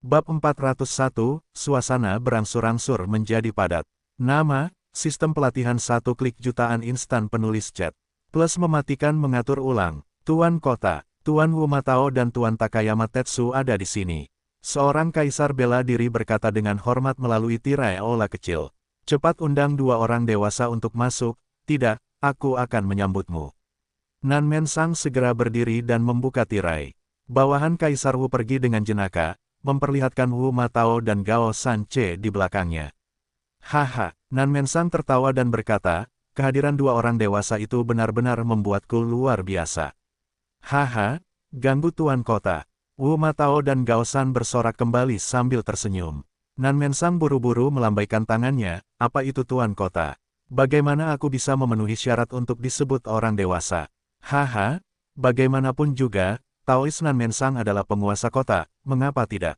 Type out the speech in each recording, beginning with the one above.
Bab 401, suasana berangsur-angsur menjadi padat. Nama, sistem pelatihan 1 klik jutaan instan penulis chat. Plus mematikan mengatur ulang. Tuan Kota, Tuan Wumatao dan Tuan Takayama Tetsu ada di sini. Seorang kaisar bela diri berkata dengan hormat melalui tirai aula kecil. Cepat undang 2 orang dewasa untuk masuk, tidak, aku akan menyambutmu. Nanmen Sang segera berdiri dan membuka tirai. Bawahan Kaisar Wu pergi dengan jenaka, memperlihatkan Wu Matao dan Gao Sanche di belakangnya. Haha, Nanmen Sang tertawa dan berkata, kehadiran 2 orang dewasa itu benar-benar membuatku luar biasa. Haha, ganggu Tuan Kota. Wu Matao dan Gao San bersorak kembali sambil tersenyum. Nanmen Sang buru-buru melambaikan tangannya, apa itu Tuan Kota? Bagaimana aku bisa memenuhi syarat untuk disebut orang dewasa? Haha, bagaimanapun juga, Taois Nanmen Sang adalah penguasa kota, mengapa tidak?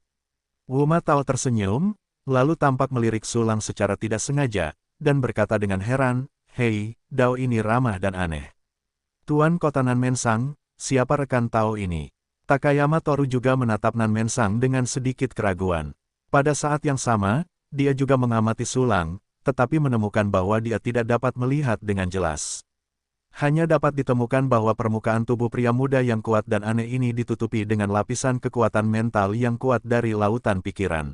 Wu Matao tersenyum, lalu tampak melirik Sulang secara tidak sengaja, dan berkata dengan heran, hei, Dao ini ramah dan aneh. Tuan Kota Nanmen Sang, siapa rekan Tao ini? Takayama Toru juga menatap Nanmen Sang dengan sedikit keraguan. Pada saat yang sama, dia juga mengamati Sulang, tetapi menemukan bahwa dia tidak dapat melihat dengan jelas. Hanya dapat ditemukan bahwa permukaan tubuh pria muda yang kuat dan aneh ini ditutupi dengan lapisan kekuatan mental yang kuat dari lautan pikiran.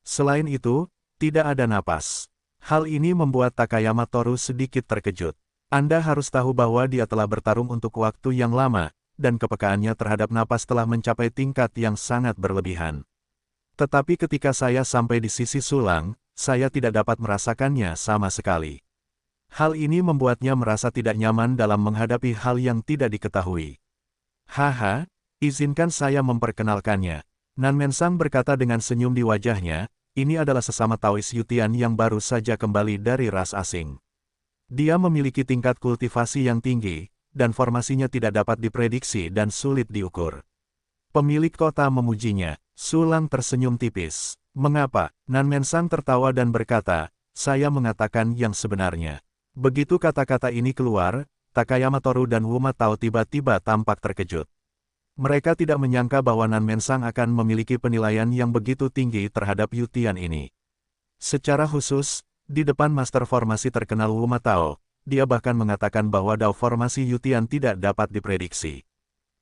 Selain itu, tidak ada napas. Hal ini membuat Takayama Toru sedikit terkejut. Anda harus tahu bahwa dia telah bertarung untuk waktu yang lama, dan kepekaannya terhadap napas telah mencapai tingkat yang sangat berlebihan. Tetapi ketika saya sampai di sisi Sulang, saya tidak dapat merasakannya sama sekali. Hal ini membuatnya merasa tidak nyaman dalam menghadapi hal yang tidak diketahui. Haha, izinkan saya memperkenalkannya. Nanmen Sang berkata dengan senyum di wajahnya, ini adalah sesama Taois Yutian yang baru saja kembali dari ras asing. Dia memiliki tingkat kultivasi yang tinggi, dan formasinya tidak dapat diprediksi dan sulit diukur. Pemilik kota memujinya. Sulang tersenyum tipis. Mengapa? Nanmen Sang tertawa dan berkata, saya mengatakan yang sebenarnya. Begitu kata-kata ini keluar, Takayama Toru dan Wu Matao tiba-tiba tampak terkejut. Mereka tidak menyangka bahwa Nanmen Sang akan memiliki penilaian yang begitu tinggi terhadap Yutian ini. Secara khusus, di depan master formasi terkenal Wu Matao, dia bahkan mengatakan bahwa dao formasi Yutian tidak dapat diprediksi.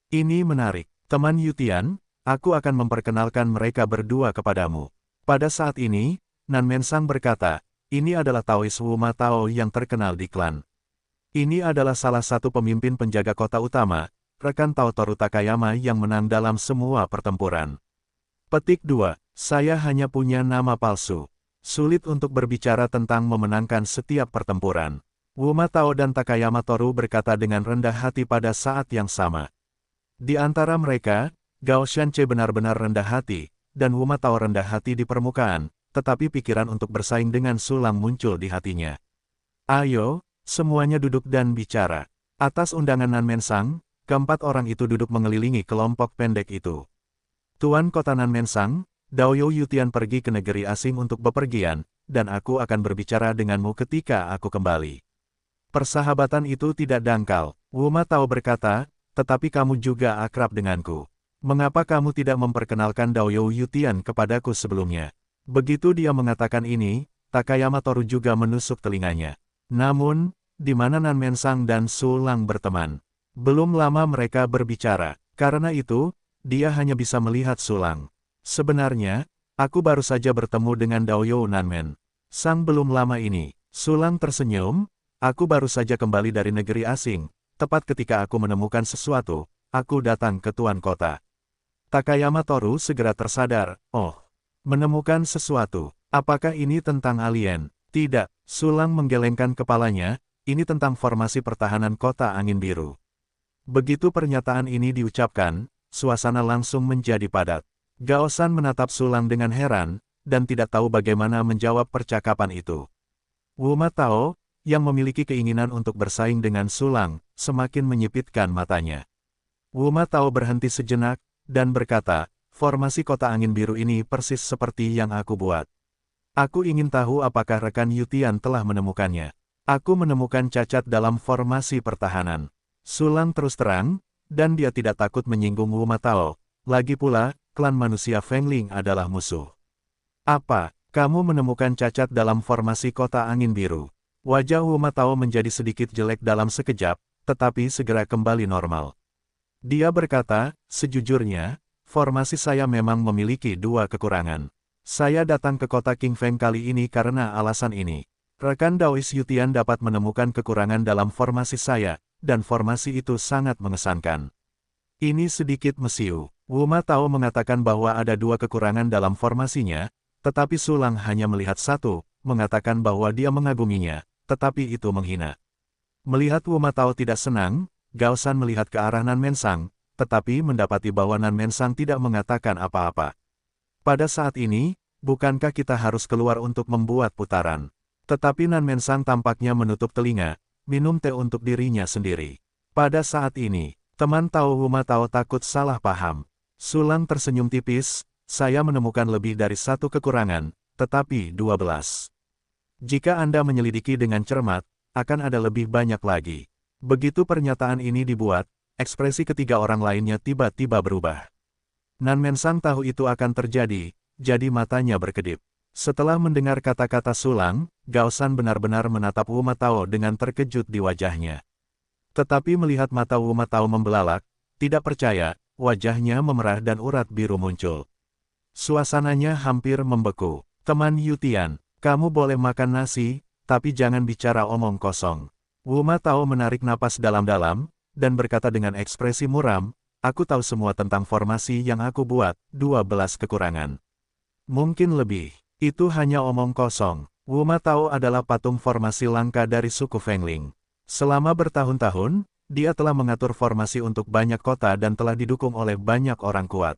Ini menarik. Teman Yutian, aku akan memperkenalkan mereka berdua kepadamu. Pada saat ini, Nanmen Sang berkata, ini adalah Taois Wu Matao yang terkenal di klan. Ini adalah salah satu pemimpin penjaga kota utama, rekan Tao Toru Takayama yang menang dalam semua pertempuran. Petik 2. Saya hanya punya nama palsu. Sulit untuk berbicara tentang memenangkan setiap pertempuran. Wu Matao dan Takayama Toru berkata dengan rendah hati pada saat yang sama. Di antara mereka, Gao Shanche benar-benar rendah hati, dan Wu Matao rendah hati di permukaan, tetapi pikiran untuk bersaing dengan Sulang muncul di hatinya. Ayo, semuanya duduk dan bicara. Atas undangan Nanmen Sang, keempat orang itu duduk mengelilingi kelompok pendek itu. Tuan Kota Nanmen Sang, Daoyo Yutian pergi ke negeri asing untuk bepergian, dan aku akan berbicara denganmu ketika aku kembali. Persahabatan itu tidak dangkal, Wu Matao berkata, tetapi kamu juga akrab denganku. Mengapa kamu tidak memperkenalkan Daoyo Yutian kepadaku sebelumnya? Begitu dia mengatakan ini, Takayama Toru juga menusuk telinganya. Namun, di mana Nanmen Sang dan Sulang berteman? Belum lama mereka berbicara, karena itu, dia hanya bisa melihat Sulang. Sebenarnya, aku baru saja bertemu dengan Daoyo Nanmen Sang belum lama ini. Sulang tersenyum, aku baru saja kembali dari negeri asing, tepat ketika aku menemukan sesuatu, aku datang ke Tuan Kota. Takayama Toru segera tersadar, oh. Menemukan sesuatu. Apakah ini tentang alien? Tidak. Sulang menggelengkan kepalanya, ini tentang formasi pertahanan kota angin biru. Begitu pernyataan ini diucapkan, suasana langsung menjadi padat. Gao San menatap Sulang dengan heran, dan tidak tahu bagaimana menjawab percakapan itu. Wu Matao, yang memiliki keinginan untuk bersaing dengan Sulang, semakin menyipitkan matanya. Wu Matao berhenti sejenak, dan berkata, formasi kota angin biru ini persis seperti yang aku buat. Aku ingin tahu apakah rekan Yutian telah menemukannya. Aku menemukan cacat dalam formasi pertahanan. Sulang terus terang, dan dia tidak takut menyinggung Wu Matao. Lagi pula, klan manusia Fengling adalah musuh. Apa, kamu menemukan cacat dalam formasi kota angin biru? Wajah Wu Matao menjadi sedikit jelek dalam sekejap, tetapi segera kembali normal. Dia berkata, sejujurnya, formasi saya memang memiliki dua kekurangan. Saya datang ke kota King Feng kali ini karena alasan ini. Rekan Daois Yutian dapat menemukan kekurangan dalam formasi saya, dan formasi itu sangat mengesankan. Ini sedikit mesiu. Wu Matao mengatakan bahwa ada dua kekurangan dalam formasinya, tetapi Sulang hanya melihat satu, mengatakan bahwa dia mengaguminya, tetapi itu menghina. Melihat Wu Matao tidak senang, Gao Shan melihat ke arah Nan Mensang, tetapi mendapati bahwa Nan Mensang tidak mengatakan apa-apa. Pada saat ini, bukankah kita harus keluar untuk membuat putaran? Tetapi Nan Mensang tampaknya menutup telinga, minum teh untuk dirinya sendiri. Pada saat ini, teman Tao Wu Matao takut salah paham. Sulang tersenyum tipis, saya menemukan lebih dari satu kekurangan, tetapi 12. Jika Anda menyelidiki dengan cermat, akan ada lebih banyak lagi. Begitu pernyataan ini dibuat, ekspresi ketiga orang lainnya tiba-tiba berubah. Nan Mensang tahu itu akan terjadi, jadi matanya berkedip. Setelah mendengar kata-kata Sulang, Gao Shan benar-benar menatap Wu Matao dengan terkejut di wajahnya. Tetapi melihat mata Wu Matao membelalak, tidak percaya, wajahnya memerah dan urat biru muncul. Suasananya hampir membeku. Teman Yutian, kamu boleh makan nasi, tapi jangan bicara omong kosong. Wu Matao menarik napas dalam-dalam, dan berkata dengan ekspresi muram, aku tahu semua tentang formasi yang aku buat, 12 kekurangan. Mungkin lebih. Itu hanya omong kosong. Wu Matao adalah patung formasi langka dari suku Fengling. Selama bertahun-tahun, dia telah mengatur formasi untuk banyak kota dan telah didukung oleh banyak orang kuat.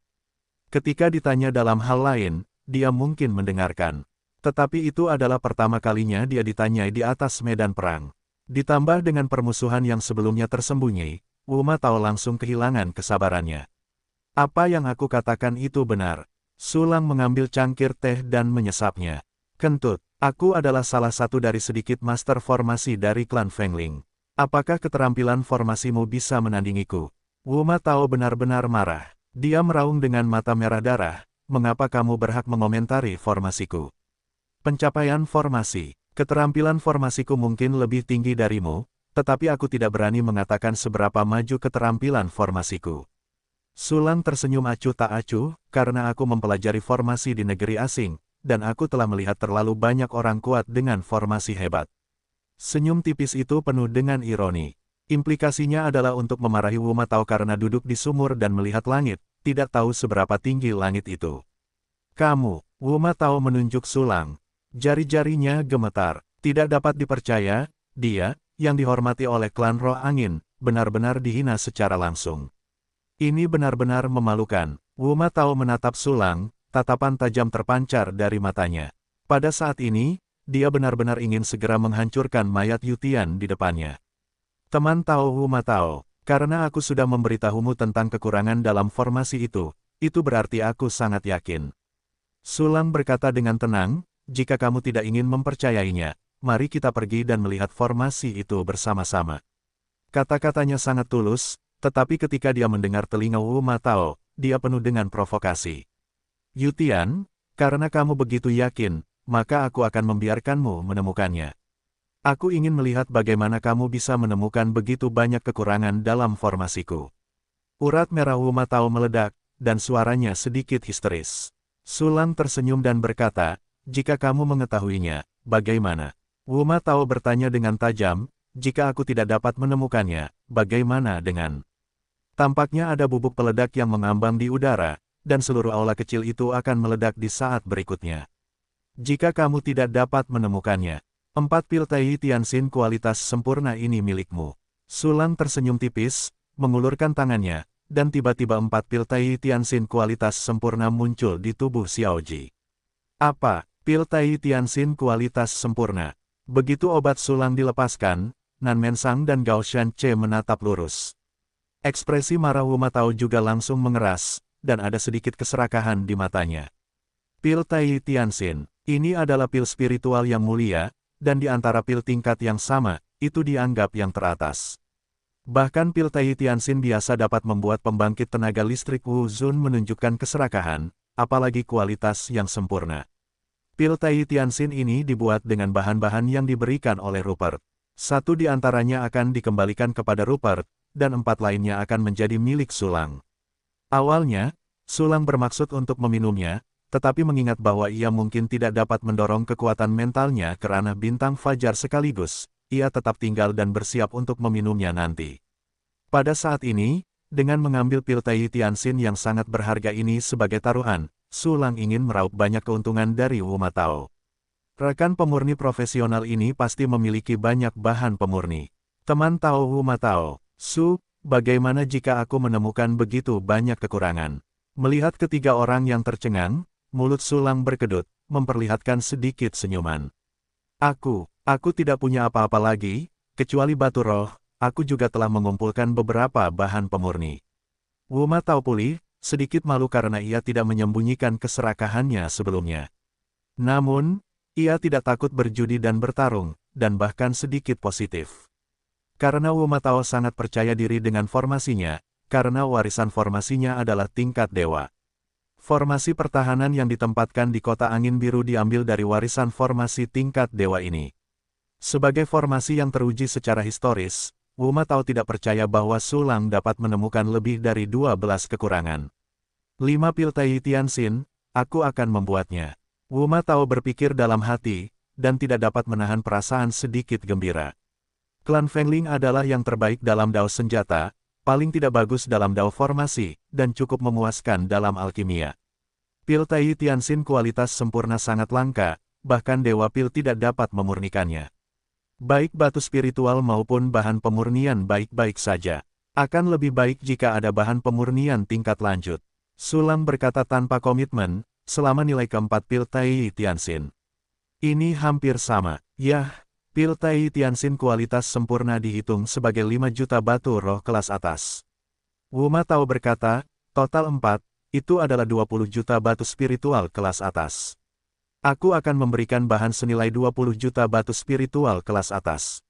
Ketika ditanya dalam hal lain, dia mungkin mendengarkan. Tetapi itu adalah pertama kalinya dia ditanyai di atas medan perang. Ditambah dengan permusuhan yang sebelumnya tersembunyi, Wu Matao langsung kehilangan kesabarannya. Apa yang aku katakan itu benar. Sulang mengambil cangkir teh dan menyesapnya. Kentut, aku adalah salah satu dari sedikit master formasi dari klan Fengling. Apakah keterampilan formasimu bisa menandingiku? Wu Matao benar-benar marah. Dia meraung dengan mata merah darah. Mengapa kamu berhak mengomentari formasiku? Pencapaian formasi. Keterampilan formasiku mungkin lebih tinggi darimu, tetapi aku tidak berani mengatakan seberapa maju keterampilan formasiku. Sulang tersenyum acuh tak acuh, karena aku mempelajari formasi di negeri asing, dan aku telah melihat terlalu banyak orang kuat dengan formasi hebat. Senyum tipis itu penuh dengan ironi. Implikasinya adalah untuk memarahi Wu Matao karena duduk di sumur dan melihat langit, tidak tahu seberapa tinggi langit itu. Kamu, Wu Matao menunjuk Sulang. Jari-jarinya gemetar. Tidak dapat dipercaya, dia, yang dihormati oleh klan Roh Angin, benar-benar dihina secara langsung. Ini benar-benar memalukan. Wu Matao menatap Sulang, tatapan tajam terpancar dari matanya. Pada saat ini, dia benar-benar ingin segera menghancurkan mayat Yutian di depannya. Teman Tao Wu Matao, karena aku sudah memberitahumu tentang kekurangan dalam formasi itu berarti aku sangat yakin. Sulang berkata dengan tenang, jika kamu tidak ingin mempercayainya, mari kita pergi dan melihat formasi itu bersama-sama. Kata-katanya sangat tulus, tetapi ketika dia mendengar telinga Wu Matao, dia penuh dengan provokasi. Yutian, karena kamu begitu yakin, maka aku akan membiarkanmu menemukannya. Aku ingin melihat bagaimana kamu bisa menemukan begitu banyak kekurangan dalam formasiku. Urat merah Wu Matao meledak, dan suaranya sedikit histeris. Sulang tersenyum dan berkata, jika kamu mengetahuinya, bagaimana? Wu Matao bertanya dengan tajam, jika aku tidak dapat menemukannya, bagaimana dengan? Tampaknya ada bubuk peledak yang mengambang di udara, dan seluruh aula kecil itu akan meledak di saat berikutnya. Jika kamu tidak dapat menemukannya, 4 pil Tai Tianxin kualitas sempurna ini milikmu. Sulang tersenyum tipis, mengulurkan tangannya, dan tiba-tiba 4 pil Tai Tianxin kualitas sempurna muncul di tubuh Xiaoji. Apa, pil Tai Tianxin kualitas sempurna? Begitu obat Sulang dilepaskan, Nan Mensang dan Gao Shanche menatap lurus. Ekspresi marah Wu Matao juga langsung mengeras, dan ada sedikit keserakahan di matanya. Pil Tai Tianxin, ini adalah pil spiritual yang mulia, dan di antara pil tingkat yang sama, itu dianggap yang teratas. Bahkan pil Tai Tianxin biasa dapat membuat pembangkit tenaga listrik Wu Zun menunjukkan keserakahan, apalagi kualitas yang sempurna. Pil Tai Tianxin ini dibuat dengan bahan-bahan yang diberikan oleh Rupert. Satu di antaranya akan dikembalikan kepada Rupert, dan 4 lainnya akan menjadi milik Sulang. Awalnya, Sulang bermaksud untuk meminumnya, tetapi mengingat bahwa ia mungkin tidak dapat mendorong kekuatan mentalnya ke ranah bintang fajar sekaligus, ia tetap tinggal dan bersiap untuk meminumnya nanti. Pada saat ini, dengan mengambil pil Tai Tianxin yang sangat berharga ini sebagai taruhan, Sulang ingin meraup banyak keuntungan dari Wu Matao. Rekan pemurni profesional ini pasti memiliki banyak bahan pemurni. Teman tahu Wu Matao, Su, bagaimana jika aku menemukan begitu banyak kekurangan? Melihat ketiga orang yang tercengang, mulut Sulang berkedut, memperlihatkan sedikit senyuman. Aku tidak punya apa-apa lagi, kecuali batu roh, aku juga telah mengumpulkan beberapa bahan pemurni. Wu Matao pulih, sedikit malu karena ia tidak menyembunyikan keserakahannya sebelumnya. Namun, ia tidak takut berjudi dan bertarung, dan bahkan sedikit positif. Karena Wu Matao sangat percaya diri dengan formasinya, karena warisan formasinya adalah tingkat dewa. Formasi pertahanan yang ditempatkan di kota angin biru diambil dari warisan formasi tingkat dewa ini. Sebagai formasi yang teruji secara historis, Wu Matao tidak percaya bahwa Sulang dapat menemukan lebih dari 12 kekurangan. 5 pil Tai Tianxin, aku akan membuatnya. Wu Matao berpikir dalam hati, dan tidak dapat menahan perasaan sedikit gembira. Klan Fengling adalah yang terbaik dalam dao senjata, paling tidak bagus dalam dao formasi, dan cukup memuaskan dalam alkimia. Pil Tai Tianxin kualitas sempurna sangat langka, bahkan Dewa Pil tidak dapat memurnikannya. Baik batu spiritual maupun bahan pemurnian baik-baik saja. Akan lebih baik jika ada bahan pemurnian tingkat lanjut. Sulang berkata tanpa komitmen, selama nilai keempat pil Tai Tianxin. Ini hampir sama. Yah, pil Tai Tianxin kualitas sempurna dihitung sebagai 5 juta batu roh kelas atas. Wu Matao berkata, total 4, itu adalah 20 juta batu spiritual kelas atas. Aku akan memberikan bahan senilai 20 juta batu spiritual kelas atas.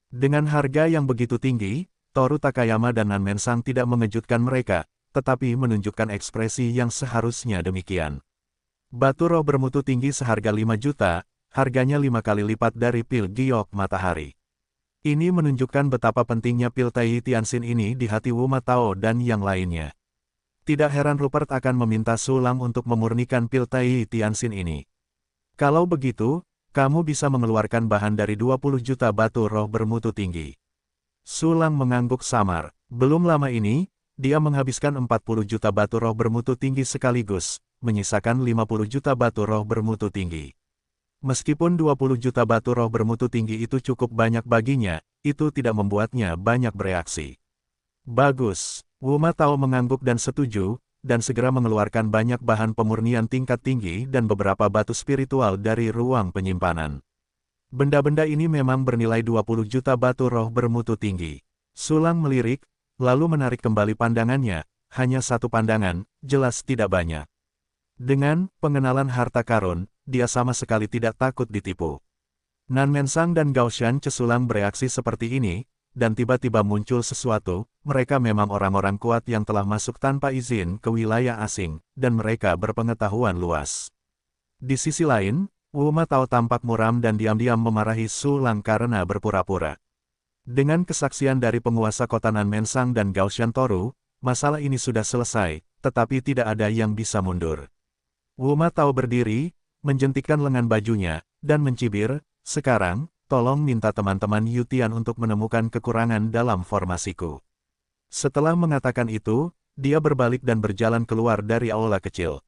Dengan harga yang begitu tinggi, Toru Takayama dan Nan Mensang tidak mengejutkan mereka, tetapi menunjukkan ekspresi yang seharusnya demikian. Batu roh bermutu tinggi seharga 5 juta, harganya 5 kali lipat dari pil giok matahari. Ini menunjukkan betapa pentingnya pil Tai Tianxin ini di hati Wu Matao dan yang lainnya. Tidak heran Rupert akan meminta Sulang untuk memurnikan pil Tai Tianxin ini. Kalau begitu, kamu bisa mengeluarkan bahan dari 20 juta batu roh bermutu tinggi. Sulang mengangguk samar. Belum lama ini, dia menghabiskan 40 juta batu roh bermutu tinggi sekaligus, menyisakan 50 juta batu roh bermutu tinggi. Meskipun 20 juta batu roh bermutu tinggi itu cukup banyak baginya, itu tidak membuatnya banyak bereaksi. Bagus, Wu Matao mengangguk dan setuju, dan segera mengeluarkan banyak bahan pemurnian tingkat tinggi dan beberapa batu spiritual dari ruang penyimpanan. Benda-benda ini memang bernilai 20 juta batu roh bermutu tinggi. Sulang melirik, lalu menarik kembali pandangannya, hanya satu pandangan, jelas tidak banyak. Dengan pengenalan harta karun, dia sama sekali tidak takut ditipu. Nan Mensang dan Gao Shan Cesulang bereaksi seperti ini, dan tiba-tiba muncul sesuatu, mereka memang orang-orang kuat yang telah masuk tanpa izin ke wilayah asing, dan mereka berpengetahuan luas. Di sisi lain, Wu Matao tampak muram dan diam-diam memarahi Sulang karena berpura-pura. Dengan kesaksian dari penguasa kota Nan Mensang dan Gao Shan Toru, masalah ini sudah selesai, tetapi tidak ada yang bisa mundur. Wu Matao berdiri, menjentikkan lengan bajunya, dan mencibir, sekarang, tolong minta teman-teman Yutian untuk menemukan kekurangan dalam formasiku. Setelah mengatakan itu, dia berbalik dan berjalan keluar dari aula kecil.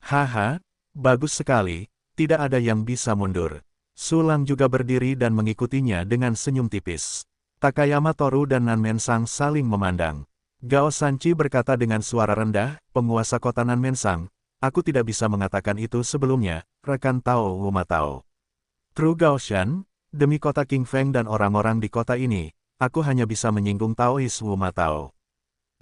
Haha, bagus sekali, tidak ada yang bisa mundur. Sulang juga berdiri dan mengikutinya dengan senyum tipis. Takayama Toru dan Nan Mensang saling memandang. Gao Sanchi berkata dengan suara rendah, penguasa kota Nan Mensang, aku tidak bisa mengatakan itu sebelumnya, rekan Tao Wu Matao. True Gao Shan, demi kota King Feng dan orang-orang di kota ini, aku hanya bisa menyinggung Taois Wu Matao.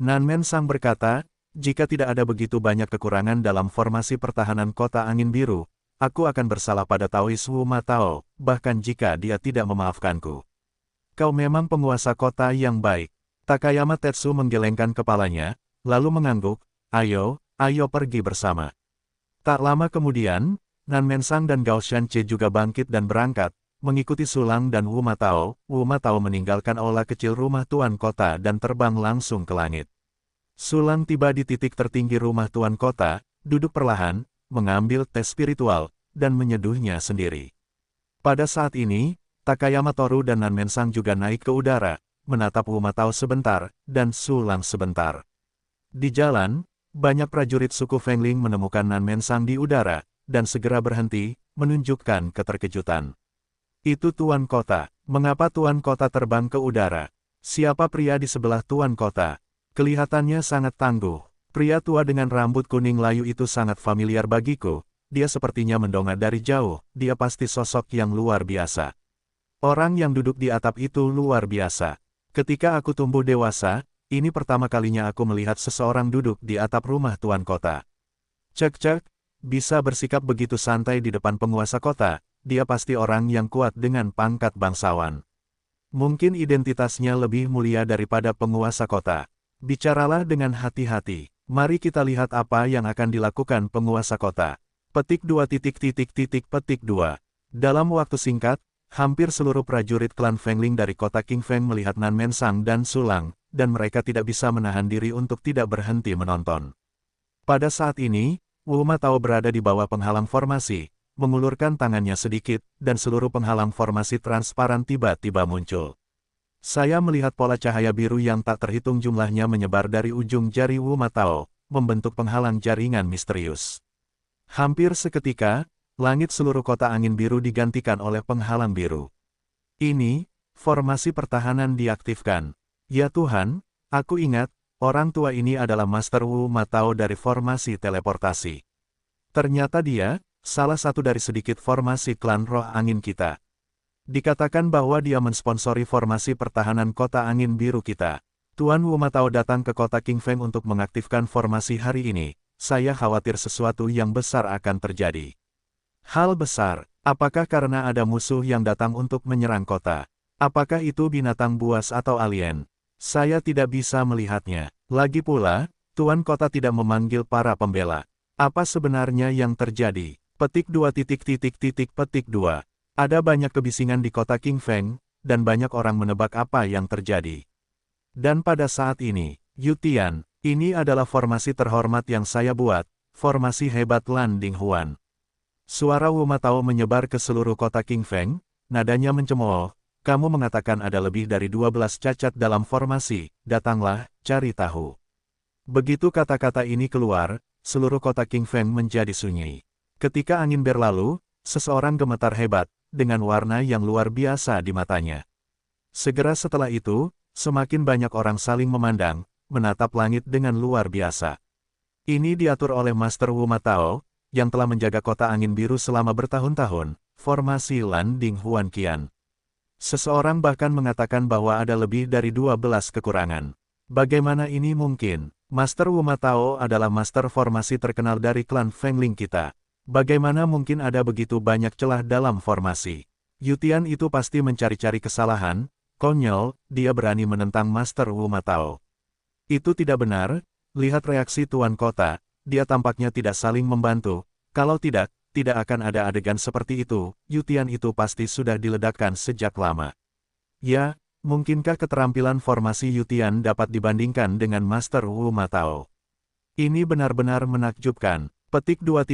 Nan Mensang berkata, jika tidak ada begitu banyak kekurangan dalam formasi pertahanan kota angin biru, aku akan bersalah pada Taois Wu Matao, bahkan jika dia tidak memaafkanku. Kau memang penguasa kota yang baik. Takayama Tetsu menggelengkan kepalanya, lalu mengangguk, ayo pergi bersama. Tak lama kemudian, Nanmensang dan Gao Shanche juga bangkit dan berangkat, mengikuti Sulang dan Wu Matao. Wu Matao meninggalkan aula kecil rumah tuan kota dan terbang langsung ke langit. Sulang tiba di titik tertinggi rumah tuan kota, duduk perlahan, mengambil tes spiritual, dan menyeduhnya sendiri. Pada saat ini, Takayama Toru dan Nanmensang juga naik ke udara, menatap Wu Matao sebentar, dan Sulang sebentar. Di jalan, banyak prajurit suku Fengling menemukan Nanmensang di udara, dan segera berhenti, menunjukkan keterkejutan. Itu tuan kota. Mengapa tuan kota terbang ke udara? Siapa pria di sebelah tuan kota? Kelihatannya sangat tangguh. Pria tua dengan rambut kuning layu itu sangat familiar bagiku. Dia sepertinya mendongak dari jauh. Dia pasti sosok yang luar biasa. Orang yang duduk di atap itu luar biasa. Ketika aku tumbuh dewasa, ini pertama kalinya aku melihat seseorang duduk di atap rumah tuan kota. Cek, bisa bersikap begitu santai di depan penguasa kota, dia pasti orang yang kuat dengan pangkat bangsawan. Mungkin identitasnya lebih mulia daripada penguasa kota. Bicaralah dengan hati-hati. Mari kita lihat apa yang akan dilakukan penguasa kota. Petik 2. Petik 2. Dalam waktu singkat, hampir seluruh prajurit klan Fengling dari kota King Feng melihat Nanmensang dan Sulang, dan mereka tidak bisa menahan diri untuk tidak berhenti menonton. Pada saat ini, Wu Matao berada di bawah penghalang formasi, mengulurkan tangannya sedikit, dan seluruh penghalang formasi transparan tiba-tiba muncul. Saya melihat pola cahaya biru yang tak terhitung jumlahnya menyebar dari ujung jari Wu Matao, membentuk penghalang jaringan misterius. Hampir seketika, langit seluruh kota angin biru digantikan oleh penghalang biru. Ini, formasi pertahanan diaktifkan. Ya Tuhan, aku ingat, orang tua ini adalah Master Wu Matao dari formasi teleportasi. Ternyata dia, salah satu dari sedikit formasi klan roh angin kita. Dikatakan bahwa dia mensponsori formasi pertahanan kota angin biru kita. Tuan Wu Matao datang ke kota King Feng untuk mengaktifkan formasi hari ini. Saya khawatir sesuatu yang besar akan terjadi. Hal besar, apakah karena ada musuh yang datang untuk menyerang kota? Apakah itu binatang buas atau alien? Saya tidak bisa melihatnya. Lagi pula, tuan kota tidak memanggil para pembela. Apa sebenarnya yang terjadi? Petik 2. Petik 2. Ada banyak kebisingan di kota King Feng, dan banyak orang menebak apa yang terjadi. Dan pada saat ini, Yutian, ini adalah formasi terhormat yang saya buat, formasi hebat Landing Huan. Suara Wu Matao menyebar ke seluruh kota King Feng, nadanya mencemooh, kamu mengatakan ada lebih dari 12 cacat dalam formasi, datanglah, cari tahu. Begitu kata-kata ini keluar, seluruh kota King Feng menjadi sunyi. Ketika angin berlalu, seseorang gemetar hebat, dengan warna yang luar biasa di matanya. Segera setelah itu, semakin banyak orang saling memandang, menatap langit dengan luar biasa. Ini diatur oleh Master Wu Matao, yang telah menjaga kota angin biru selama bertahun-tahun, formasi Landing Huan Qian. Seseorang bahkan mengatakan bahwa ada lebih dari 12 kekurangan. Bagaimana ini mungkin? Master Wu Matao adalah master formasi terkenal dari klan Fengling kita. Bagaimana mungkin ada begitu banyak celah dalam formasi? Yutian itu pasti mencari-cari kesalahan, konyol, dia berani menentang Master Wu Matao. Itu tidak benar, lihat reaksi tuan kota. Dia tampaknya tidak saling membantu, kalau tidak akan ada adegan seperti itu, Yutian itu pasti sudah diledakkan sejak lama. Ya, mungkinkah keterampilan formasi Yutian dapat dibandingkan dengan Master Wu Matao? Ini benar-benar menakjubkan. Petik 2.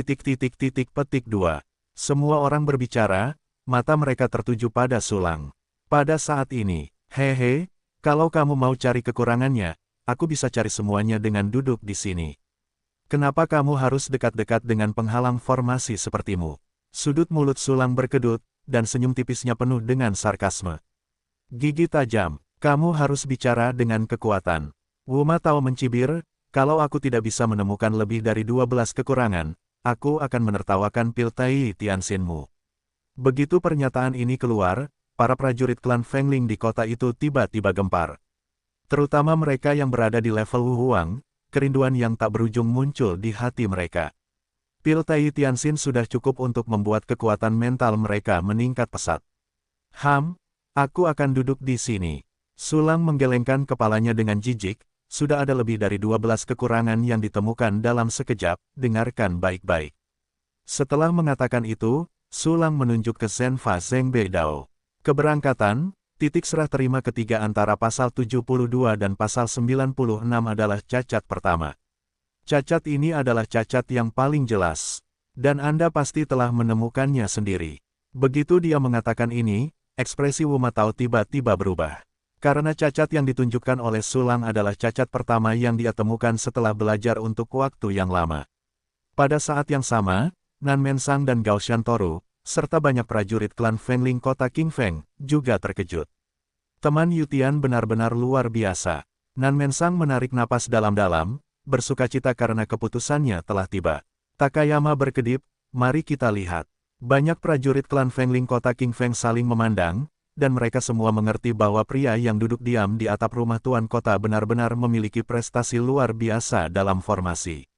Petik 2. Semua orang berbicara, mata mereka tertuju pada Sulang. Pada saat ini, hehe, kalau kamu mau cari kekurangannya, aku bisa cari semuanya dengan duduk di sini. Kenapa kamu harus dekat-dekat dengan penghalang formasi sepertimu? Sudut mulut Sulang berkedut, dan senyum tipisnya penuh dengan sarkasme. Gigi tajam, kamu harus bicara dengan kekuatan. Wu Matao mencibir, kalau aku tidak bisa menemukan lebih dari 12 kekurangan, aku akan menertawakan Piltai Tianxinmu. Begitu pernyataan ini keluar, para prajurit klan Fengling di kota itu tiba-tiba gempar. Terutama mereka yang berada di level Wu Huang, kerinduan yang tak berujung muncul di hati mereka. Piltai Tianxin sudah cukup untuk membuat kekuatan mental mereka meningkat pesat. Aku akan duduk di sini. Sulang menggelengkan kepalanya dengan jijik, sudah ada lebih dari 12 kekurangan yang ditemukan dalam sekejap, dengarkan baik-baik. Setelah mengatakan itu, Sulang menunjuk ke Senfa Zhengbe Dao. Keberangkatan, titik serah terima ketiga antara pasal 72 dan pasal 96 adalah cacat pertama. Cacat ini adalah cacat yang paling jelas. Dan Anda pasti telah menemukannya sendiri. Begitu dia mengatakan ini, ekspresi Wu Matao tiba-tiba berubah. Karena cacat yang ditunjukkan oleh Sulang adalah cacat pertama yang dia temukan setelah belajar untuk waktu yang lama. Pada saat yang sama, Nan Mensang dan Gao Shantoru, serta banyak prajurit klan Fengling kota Qingfeng, juga terkejut. Teman Yutian benar-benar luar biasa. Nan Mensang menarik napas dalam-dalam, bersukacita karena keputusannya telah tiba. Takayama berkedip, mari kita lihat. Banyak prajurit klan Fengling kota Qingfeng saling memandang, dan mereka semua mengerti bahwa pria yang duduk diam di atap rumah tuan kota benar-benar memiliki prestasi luar biasa dalam formasi.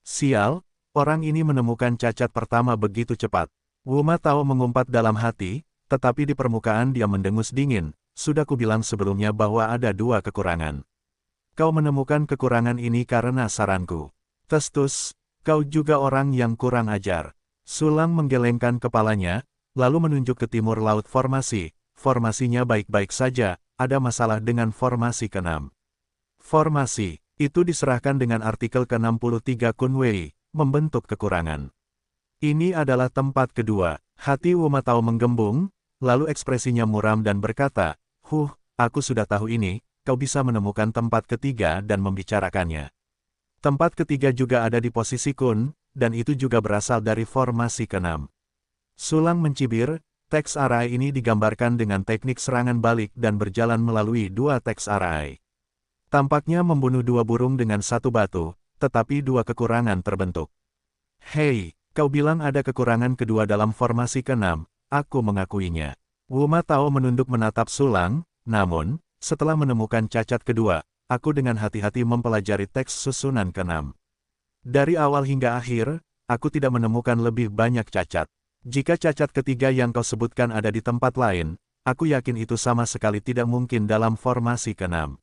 Sial, orang ini menemukan cacat pertama begitu cepat. Wu Matao mengumpat dalam hati, tetapi di permukaan dia mendengus dingin. Sudah kubilang sebelumnya bahwa ada 2 kekurangan. Kau menemukan kekurangan ini karena saranku. Testus, kau juga orang yang kurang ajar. Sulang menggelengkan kepalanya, lalu menunjuk ke timur laut formasi. Formasinya baik-baik saja, ada masalah dengan formasi ke-6. Formasi, itu diserahkan dengan artikel ke-63 Kunwei, membentuk kekurangan. Ini adalah tempat kedua. Hati Wu Matao menggembung, lalu ekspresinya muram dan berkata, aku sudah tahu ini, kau bisa menemukan tempat ketiga dan membicarakannya. Tempat ketiga juga ada di posisi Kun, dan itu juga berasal dari formasi ke-6. Sulang mencibir, teks arai ini digambarkan dengan teknik serangan balik dan berjalan melalui 2 teks arai. Tampaknya membunuh 2 burung dengan 1 batu, tetapi 2 kekurangan terbentuk. Hei, kau bilang ada kekurangan kedua dalam formasi ke-6, aku mengakuinya. Wu Matao menunduk menatap Sulang, namun, setelah menemukan cacat kedua, aku dengan hati-hati mempelajari teks susunan ke-6. Dari awal hingga akhir, aku tidak menemukan lebih banyak cacat. Jika cacat ketiga yang kau sebutkan ada di tempat lain, aku yakin itu sama sekali tidak mungkin dalam formasi ke-6.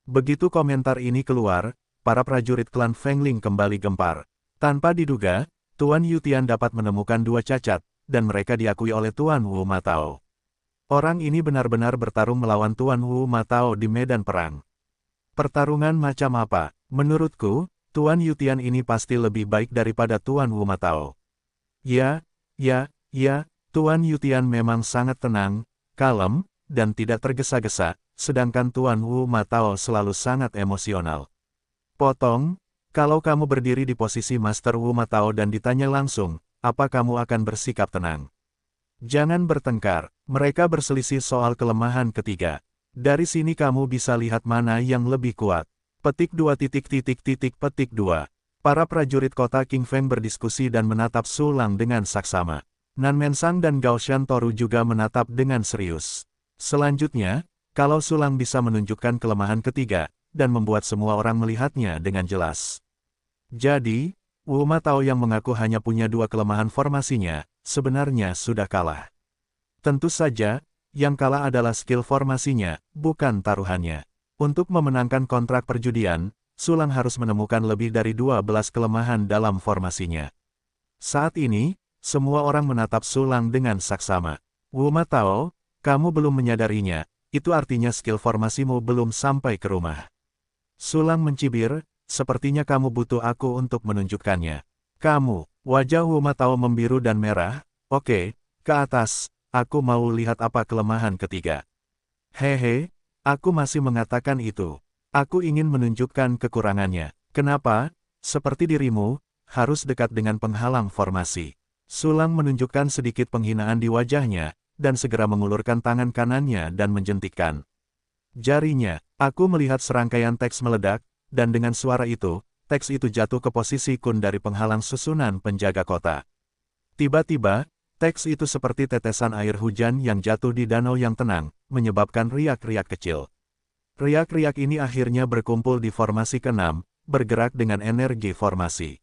Begitu komentar ini keluar, para prajurit klan Fengling kembali gempar. Tanpa diduga, Tuan Yutian dapat menemukan 2 cacat, dan mereka diakui oleh Tuan Wu Matao. Orang ini benar-benar bertarung melawan Tuan Wu Matao di medan perang. Pertarungan macam apa? Menurutku, Tuan Yutian ini pasti lebih baik daripada Tuan Wu Matao. Ya, Tuan Yutian memang sangat tenang, kalem, dan tidak tergesa-gesa, sedangkan Tuan Wu Matao selalu sangat emosional. Kalau kamu berdiri di posisi Master Wu Matao dan ditanya langsung, apa kamu akan bersikap tenang? Jangan bertengkar, mereka berselisih soal kelemahan ketiga. Dari sini kamu bisa lihat mana yang lebih kuat. Petik 2. Petik 2. Para prajurit kota Qingfeng berdiskusi dan menatap Sulang dengan saksama. Nan Mensang dan Gao Shantoru juga menatap dengan serius. Selanjutnya, kalau Sulang bisa menunjukkan kelemahan ketiga, dan membuat semua orang melihatnya dengan jelas. Jadi, Wu Matao yang mengaku hanya punya 2 kelemahan formasinya, sebenarnya sudah kalah. Tentu saja, yang kalah adalah skill formasinya, bukan taruhannya. Untuk memenangkan kontrak perjudian, Sulang harus menemukan lebih dari 12 kelemahan dalam formasinya. Saat ini, semua orang menatap Sulang dengan saksama. Wu Matao, kamu belum menyadarinya, itu artinya skill formasimu belum sampai ke rumah. Sulang mencibir, sepertinya kamu butuh aku untuk menunjukkannya. Kamu, wajah Wu Matao membiru dan merah, oke, ke atas, aku mau lihat apa kelemahan ketiga. Hehe, aku masih mengatakan itu. Aku ingin menunjukkan kekurangannya. Kenapa? Seperti dirimu, harus dekat dengan penghalang formasi. Sulang menunjukkan sedikit penghinaan di wajahnya, dan segera mengulurkan tangan kanannya dan menjentikkan jarinya. Aku melihat serangkaian teks meledak, dan dengan suara itu, teks itu jatuh ke posisi Kun dari penghalang susunan penjaga kota. Tiba-tiba, teks itu seperti tetesan air hujan yang jatuh di danau yang tenang, menyebabkan riak-riak kecil. Riak-riak ini akhirnya berkumpul di formasi ke-6, bergerak dengan energi formasi.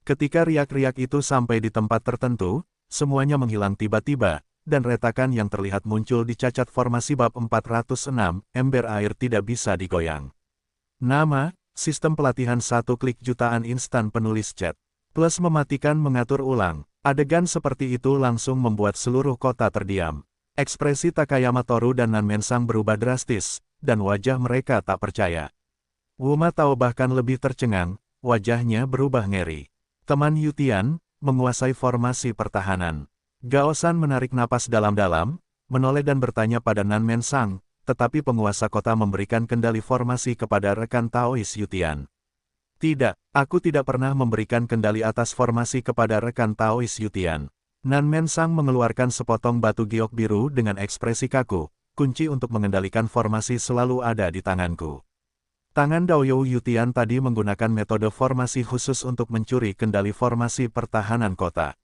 Ketika riak-riak itu sampai di tempat tertentu, semuanya menghilang tiba-tiba, dan retakan yang terlihat muncul di cacat formasi bab 406, ember air tidak bisa digoyang. Nama, sistem pelatihan satu klik jutaan instan penulis chat. Plus mematikan mengatur ulang. Adegan seperti itu langsung membuat seluruh kota terdiam. Ekspresi Takayama Toru dan Nanmen Sang berubah drastis, dan wajah mereka tak percaya. Wuma Tao bahkan lebih tercengang, wajahnya berubah ngeri. Teman Yutian, menguasai formasi pertahanan. Gao San menarik napas dalam-dalam, menoleh dan bertanya pada Nanmen Sang, tetapi penguasa kota memberikan kendali formasi kepada rekan Taois Yutian. Tidak, aku tidak pernah memberikan kendali atas formasi kepada rekan Taois Yutian. Nanmen Sang mengeluarkan sepotong batu giok biru dengan ekspresi kaku, kunci untuk mengendalikan formasi selalu ada di tanganku. Tangan Daoyou Yutian tadi menggunakan metode formasi khusus untuk mencuri kendali formasi pertahanan kota.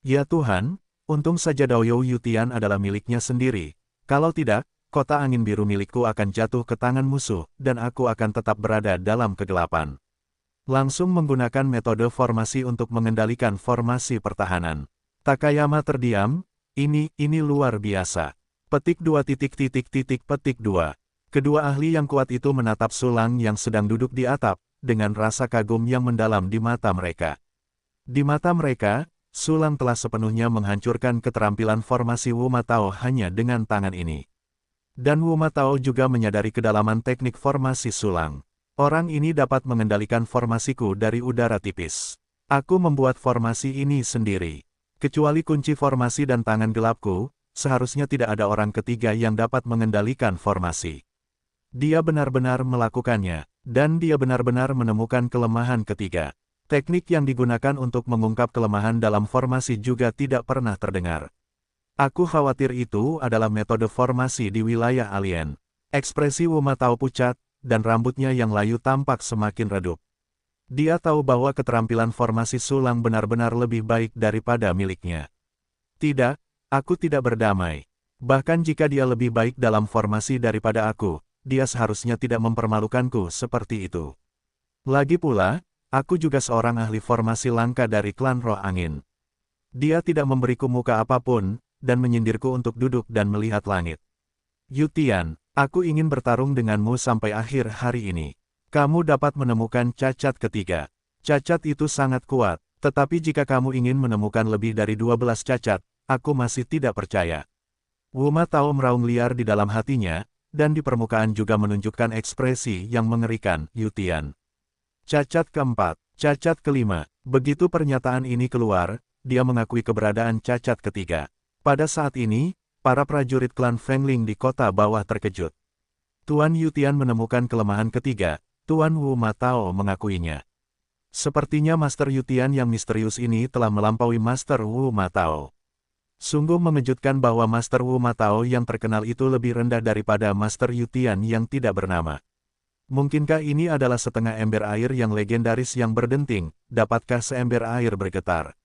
Ya Tuhan, untung saja Daoyou Yutian adalah miliknya sendiri. Kalau tidak, kota angin biru milikku akan jatuh ke tangan musuh, dan aku akan tetap berada dalam kegelapan. Langsung menggunakan metode formasi untuk mengendalikan formasi pertahanan. Takayama terdiam, ini luar biasa. Petik 2. Petik 2. Kedua ahli yang kuat itu menatap Sulang yang sedang duduk di atap, dengan rasa kagum yang mendalam di mata mereka. Di mata mereka, Sulang telah sepenuhnya menghancurkan keterampilan formasi Wuma Tao hanya dengan tangan ini. Dan Wuma Tao juga menyadari kedalaman teknik formasi Sulang. Orang ini dapat mengendalikan formasiku dari udara tipis. Aku membuat formasi ini sendiri. Kecuali kunci formasi dan tangan gelapku, seharusnya tidak ada orang ketiga yang dapat mengendalikan formasi. Dia benar-benar melakukannya, dan dia benar-benar menemukan kelemahan ketiga. Teknik yang digunakan untuk mengungkap kelemahan dalam formasi juga tidak pernah terdengar. Aku khawatir itu adalah metode formasi di wilayah alien. Ekspresi Wuma Tao pucat, dan rambutnya yang layu tampak semakin redup. Dia tahu bahwa keterampilan formasi Sulang benar-benar lebih baik daripada miliknya. Tidak, aku tidak berdamai. Bahkan jika dia lebih baik dalam formasi daripada aku, dia seharusnya tidak mempermalukanku seperti itu. Lagi pula, aku juga seorang ahli formasi langka dari klan Roh Angin. Dia tidak memberiku muka apapun, dan menyindirku untuk duduk dan melihat langit. Yutian, aku ingin bertarung denganmu sampai akhir hari ini. Kamu dapat menemukan cacat ketiga. Cacat itu sangat kuat, tetapi jika kamu ingin menemukan lebih dari 12 cacat, aku masih tidak percaya. Wuma Tao meraung liar di dalam hatinya, dan di permukaan juga menunjukkan ekspresi yang mengerikan, Yutian. Cacat keempat, cacat kelima. Begitu pernyataan ini keluar, dia mengakui keberadaan cacat ketiga. Pada saat ini, para prajurit klan Fengling di kota bawah terkejut. Tuan Yutian menemukan kelemahan ketiga, Tuan Wuma Tao mengakuinya. Sepertinya Master Yutian yang misterius ini telah melampaui Master Wuma Tao. Sungguh mengejutkan bahwa Master Wuma Tao yang terkenal itu lebih rendah daripada Master Yutian yang tidak bernama. Mungkinkah ini adalah setengah ember air yang legendaris yang berdenting, dapatkah seember air bergetar?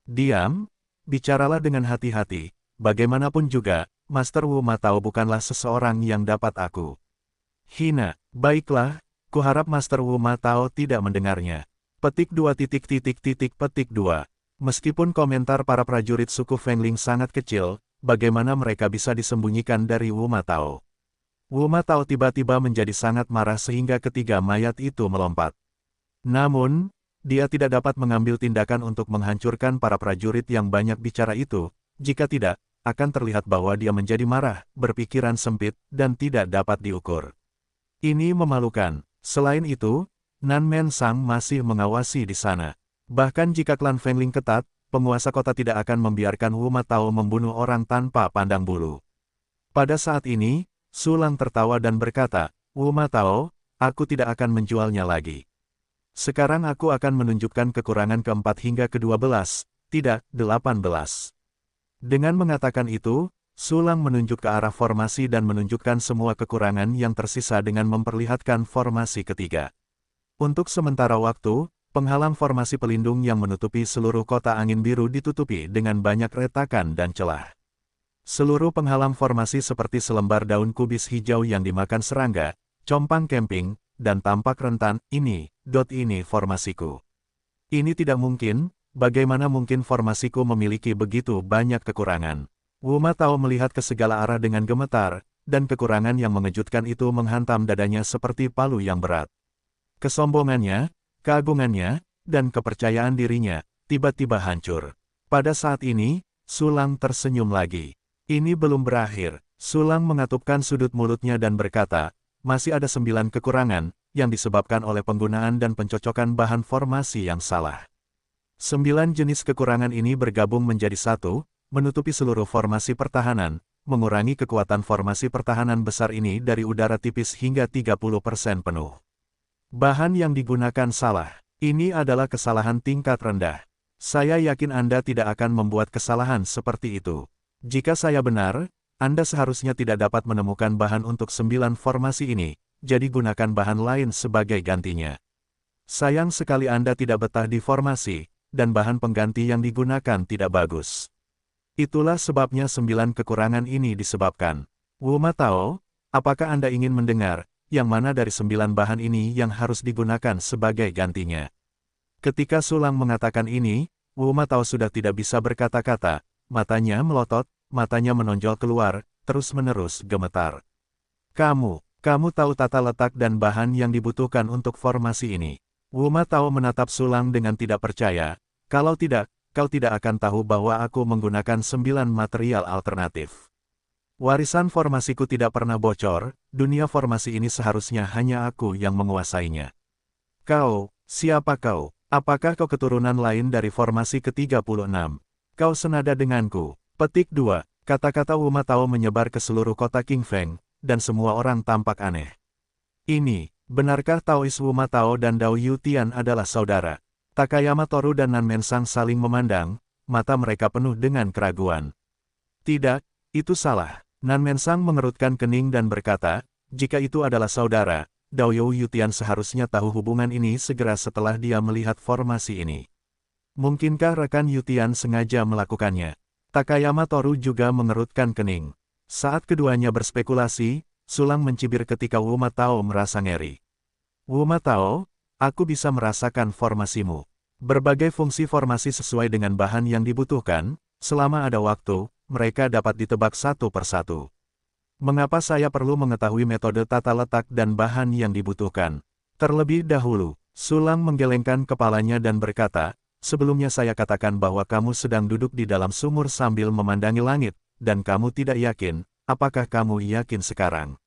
Diam, bicaralah dengan hati-hati. Bagaimanapun juga, Master Wuma Tao bukanlah seseorang yang dapat aku hina. Baiklah, kuharap Master Wuma Tao tidak mendengarnya. Petik 2. Petik 2. Meskipun komentar para prajurit suku Fengling sangat kecil, bagaimana mereka bisa disembunyikan dari Wuma Tao? Wuma Tao tiba-tiba menjadi sangat marah sehingga ketiga mayat itu melompat. Namun, dia tidak dapat mengambil tindakan untuk menghancurkan para prajurit yang banyak bicara itu. Jika tidak, akan terlihat bahwa dia menjadi marah, berpikiran sempit, dan tidak dapat diukur. Ini memalukan. Selain itu, Nanmen Sang masih mengawasi di sana. Bahkan jika klan Fengling ketat, penguasa kota tidak akan membiarkan Wuma Tao membunuh orang tanpa pandang bulu. Pada saat ini, Sulang tertawa dan berkata, Wuma Tao, aku tidak akan menjualnya lagi. Sekarang aku akan menunjukkan kekurangan keempat hingga ke-12, tidak, 18. Dengan mengatakan itu, Sulang menunjuk ke arah formasi dan menunjukkan semua kekurangan yang tersisa dengan memperlihatkan formasi ketiga. Untuk sementara waktu, penghalang formasi pelindung yang menutupi seluruh kota angin biru ditutupi dengan banyak retakan dan celah. Seluruh penghalang formasi seperti selembar daun kubis hijau yang dimakan serangga, compang camping, dan tampak rentan, ini formasiku. Ini tidak mungkin, bagaimana mungkin formasiku memiliki begitu banyak kekurangan? Wu Ma Tao melihat ke segala arah dengan gemetar, dan kekurangan yang mengejutkan itu menghantam dadanya seperti palu yang berat. Kesombongannya, keagungannya, dan kepercayaan dirinya, tiba-tiba hancur. Pada saat ini, Sulang tersenyum lagi. Ini belum berakhir. Sulang mengatupkan sudut mulutnya dan berkata, masih ada 9 kekurangan, yang disebabkan oleh penggunaan dan pencocokan bahan formasi yang salah. 9 jenis kekurangan ini bergabung menjadi satu, menutupi seluruh formasi pertahanan, mengurangi kekuatan formasi pertahanan besar ini dari udara tipis hingga 30% penuh. Bahan yang digunakan salah. Ini adalah kesalahan tingkat rendah. Saya yakin Anda tidak akan membuat kesalahan seperti itu. Jika saya benar, Anda seharusnya tidak dapat menemukan bahan untuk 9 formasi ini, jadi gunakan bahan lain sebagai gantinya. Sayang sekali Anda tidak betah di formasi, dan bahan pengganti yang digunakan tidak bagus. Itulah sebabnya 9 kekurangan ini disebabkan. Wu Ma Tao, apakah Anda ingin mendengar, yang mana dari 9 bahan ini yang harus digunakan sebagai gantinya? Ketika Sulang mengatakan ini, Wu Ma Tao sudah tidak bisa berkata-kata, matanya melotot, matanya menonjol keluar, terus-menerus gemetar. Kamu tahu tata letak dan bahan yang dibutuhkan untuk formasi ini. Wu Ma Tao menatap Sulang dengan tidak percaya, kalau tidak, kau tidak akan tahu bahwa aku menggunakan 9 material alternatif. Warisan formasiku tidak pernah bocor, dunia formasi ini seharusnya hanya aku yang menguasainya. Kau, siapa kau? Apakah kau keturunan lain dari formasi ke-36? Kau senada denganku. Petik 2. Kata-kata Wu Ma Tao menyebar ke seluruh kota King Feng, dan semua orang tampak aneh. Ini, benarkah Taois Wu Ma Tao dan Dao Yutian adalah saudara? Takayama Toru dan Nan Mensang saling memandang, mata mereka penuh dengan keraguan. Tidak, itu salah. Nan Mensang mengerutkan kening dan berkata, jika itu adalah saudara, Dao Yutian seharusnya tahu hubungan ini segera setelah dia melihat formasi ini. Mungkinkah rekan Yutian sengaja melakukannya? Takayama Toru juga mengerutkan kening. Saat keduanya berspekulasi, Sulang mencibir ketika Wu Ma Tao merasa ngeri. Wu Ma Tao, aku bisa merasakan formasimu. Berbagai fungsi formasi sesuai dengan bahan yang dibutuhkan, selama ada waktu, mereka dapat ditebak satu persatu. Mengapa saya perlu mengetahui metode tata letak dan bahan yang dibutuhkan? Terlebih dahulu, Sulang menggelengkan kepalanya dan berkata, sebelumnya saya katakan bahwa kamu sedang duduk di dalam sumur sambil memandangi langit, dan kamu tidak yakin, apakah kamu yakin sekarang?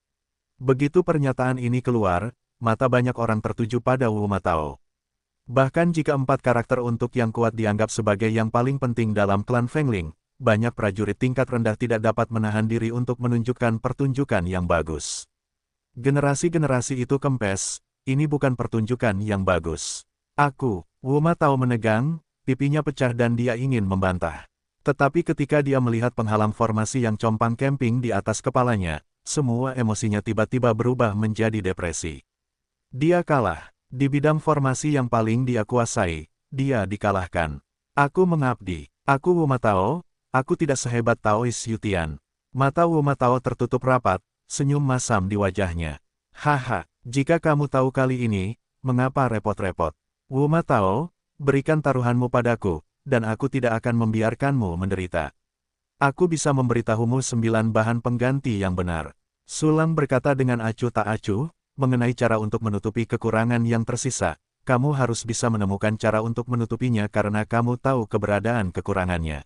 Begitu pernyataan ini keluar, mata banyak orang tertuju pada Wu Ma Tao. Bahkan jika 4 karakter untuk yang kuat dianggap sebagai yang paling penting dalam klan Fengling, banyak prajurit tingkat rendah tidak dapat menahan diri untuk menunjukkan pertunjukan yang bagus. Generasi-generasi itu kempes, ini bukan pertunjukan yang bagus. Wu Ma Tao menegang, pipinya pecah dan dia ingin membantah. Tetapi ketika dia melihat penghalang formasi yang compang camping di atas kepalanya, semua emosinya tiba-tiba berubah menjadi depresi. Dia kalah. Di bidang formasi yang paling dia kuasai, dia dikalahkan. Aku mengabdi. Aku Wu Ma Tao. Aku tidak sehebat Taois Yutian. Mata Wu Ma Tao tertutup rapat, senyum masam di wajahnya. Haha, jika kamu tahu kali ini, mengapa repot-repot? Wu Ma Tao, berikan taruhanmu padaku, dan aku tidak akan membiarkanmu menderita. Aku bisa memberitahumu 9 bahan pengganti yang benar. Sulang berkata dengan acuh tak acuh, mengenai cara untuk menutupi kekurangan yang tersisa. Kamu harus bisa menemukan cara untuk menutupinya karena kamu tahu keberadaan kekurangannya.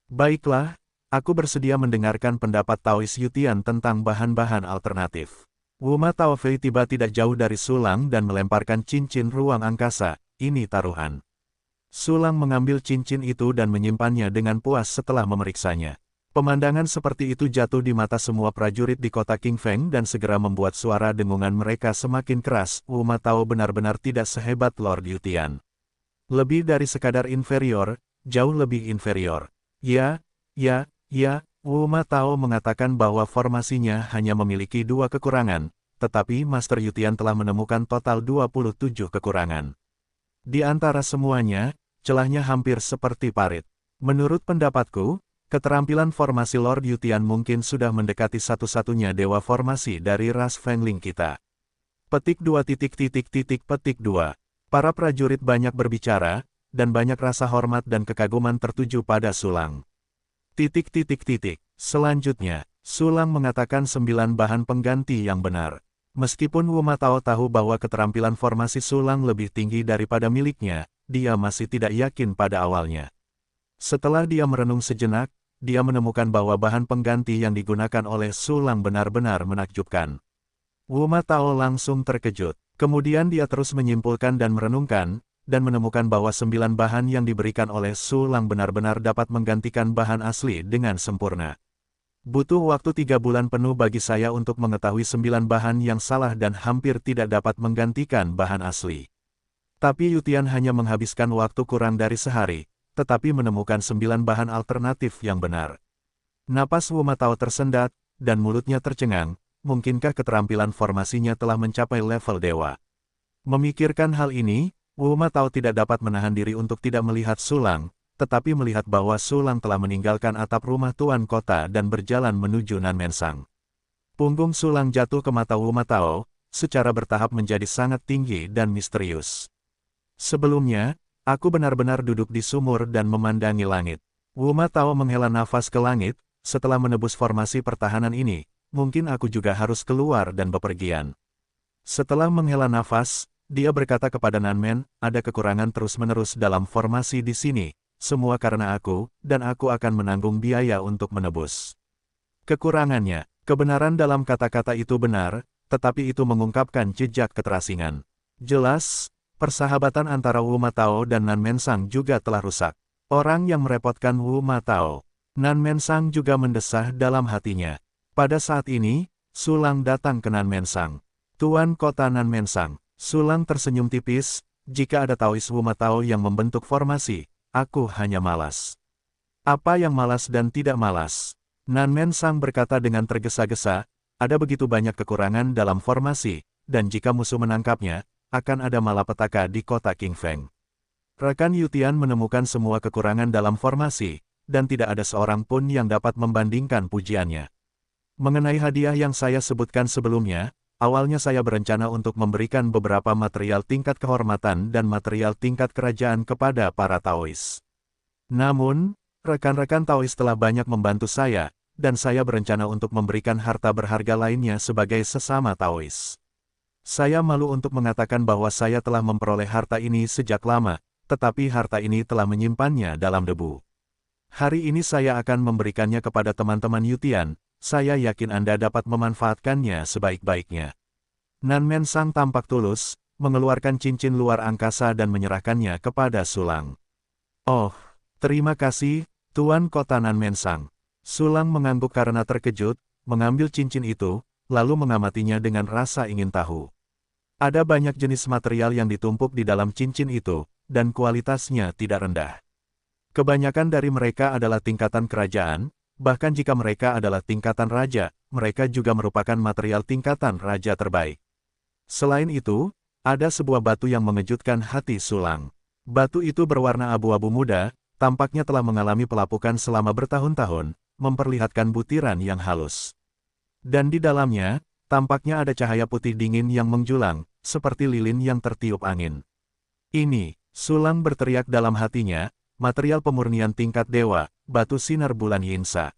Baiklah, aku bersedia mendengarkan pendapat Taois Yutian tentang bahan-bahan alternatif. Wu Ma Tao tiba tidak jauh dari Sulang dan melemparkan cincin ruang angkasa, ini taruhan. Sulang mengambil cincin itu dan menyimpannya dengan puas setelah memeriksanya. Pemandangan seperti itu jatuh di mata semua prajurit di kota King Feng dan segera membuat suara dengungan mereka semakin keras. Wu Ma Tao benar-benar tidak sehebat Lord Yutian. Lebih dari sekadar inferior, jauh lebih inferior. Ya, Wu Ma Tao mengatakan bahwa formasinya hanya memiliki 2 kekurangan, tetapi Master Yutian telah menemukan total 27 kekurangan. Di antara semuanya, celahnya hampir seperti parit. Menurut pendapatku, keterampilan formasi Lord Yutian mungkin sudah mendekati satu-satunya dewa formasi dari ras Fengling kita. Petik 2. Petik 2. Para prajurit banyak berbicara, dan banyak rasa hormat dan kekaguman tertuju pada Sulang. Selanjutnya, Sulang mengatakan 9 bahan pengganti yang benar. Meskipun Wu Matao tahu bahwa keterampilan formasi Sulang lebih tinggi daripada miliknya, dia masih tidak yakin pada awalnya. Setelah dia merenung sejenak, dia menemukan bahwa bahan pengganti yang digunakan oleh Sulang benar-benar menakjubkan. Wu Matao langsung terkejut. Kemudian dia terus menyimpulkan dan merenungkan, dan menemukan bahwa 9 bahan yang diberikan oleh Sulang benar-benar dapat menggantikan bahan asli dengan sempurna. Butuh waktu 3 bulan penuh bagi saya untuk mengetahui 9 bahan yang salah dan hampir tidak dapat menggantikan bahan asli. Tapi Yutian hanya menghabiskan waktu kurang dari sehari, tetapi menemukan 9 bahan alternatif yang benar. Napas Wu Matao tersendat, dan mulutnya tercengang, mungkinkah keterampilan formasinya telah mencapai level dewa? Memikirkan hal ini, Wu Matao tidak dapat menahan diri untuk tidak melihat Sulang, tetapi melihat bahwa Sulang telah meninggalkan atap rumah tuan kota dan berjalan menuju Nanmensang. Punggung Sulang jatuh ke mata Wu Matao, secara bertahap menjadi sangat tinggi dan misterius. Sebelumnya, aku benar-benar duduk di sumur dan memandangi langit. Wu Matao menghela nafas ke langit, setelah menebus formasi pertahanan ini, mungkin aku juga harus keluar dan bepergian. Setelah menghela nafas, dia berkata kepada Nanmen, ada kekurangan terus-menerus dalam formasi di sini. Semua karena aku, dan aku akan menanggung biaya untuk menebus. Kekurangannya, kebenaran dalam kata-kata itu benar, tetapi itu mengungkapkan jejak keterasingan. Jelas, persahabatan antara Wu Matao dan Nanmensang juga telah rusak. Orang yang merepotkan Wu Matao. Nanmensang juga mendesah dalam hatinya. Pada saat ini, Sulang datang ke Nanmensang. Tuan kota Nanmensang. Sulang tersenyum tipis, jika ada Taois Wu Matao yang membentuk formasi, aku hanya malas. Apa yang malas dan tidak malas? Nanmensang berkata dengan tergesa-gesa, ada begitu banyak kekurangan dalam formasi, dan jika musuh menangkapnya, akan ada malapetaka di kota Qingfeng. Rekan Yutian menemukan semua kekurangan dalam formasi, dan tidak ada seorang pun yang dapat membandingkan pujiannya. Mengenai hadiah yang saya sebutkan sebelumnya, awalnya saya berencana untuk memberikan beberapa material tingkat kehormatan dan material tingkat kerajaan kepada para Taois. Namun, rekan-rekan Taois telah banyak membantu saya, dan saya berencana untuk memberikan harta berharga lainnya sebagai sesama Taois. Saya malu untuk mengatakan bahwa saya telah memperoleh harta ini sejak lama, tetapi harta ini telah menyimpannya dalam debu. Hari ini saya akan memberikannya kepada teman-teman Yutian. Saya yakin Anda dapat memanfaatkannya sebaik-baiknya. Nanmensang tampak tulus, mengeluarkan cincin luar angkasa dan menyerahkannya kepada Sulang. Oh, terima kasih, Tuan Kota Nanmensang. Sulang mengangguk karena terkejut, mengambil cincin itu, lalu mengamatinya dengan rasa ingin tahu. Ada banyak jenis material yang ditumpuk di dalam cincin itu, dan kualitasnya tidak rendah. Kebanyakan dari mereka adalah tingkatan kerajaan, bahkan jika mereka adalah tingkatan raja, mereka juga merupakan material tingkatan raja terbaik. Selain itu, ada sebuah batu yang mengejutkan hati Sulang. Batu itu berwarna abu-abu muda, tampaknya telah mengalami pelapukan selama bertahun-tahun, memperlihatkan butiran yang halus. Dan di dalamnya, tampaknya ada cahaya putih dingin yang menjulang, seperti lilin yang tertiup angin. Ini, Sulang berteriak dalam hatinya, material pemurnian tingkat dewa, batu sinar bulan Yinsa.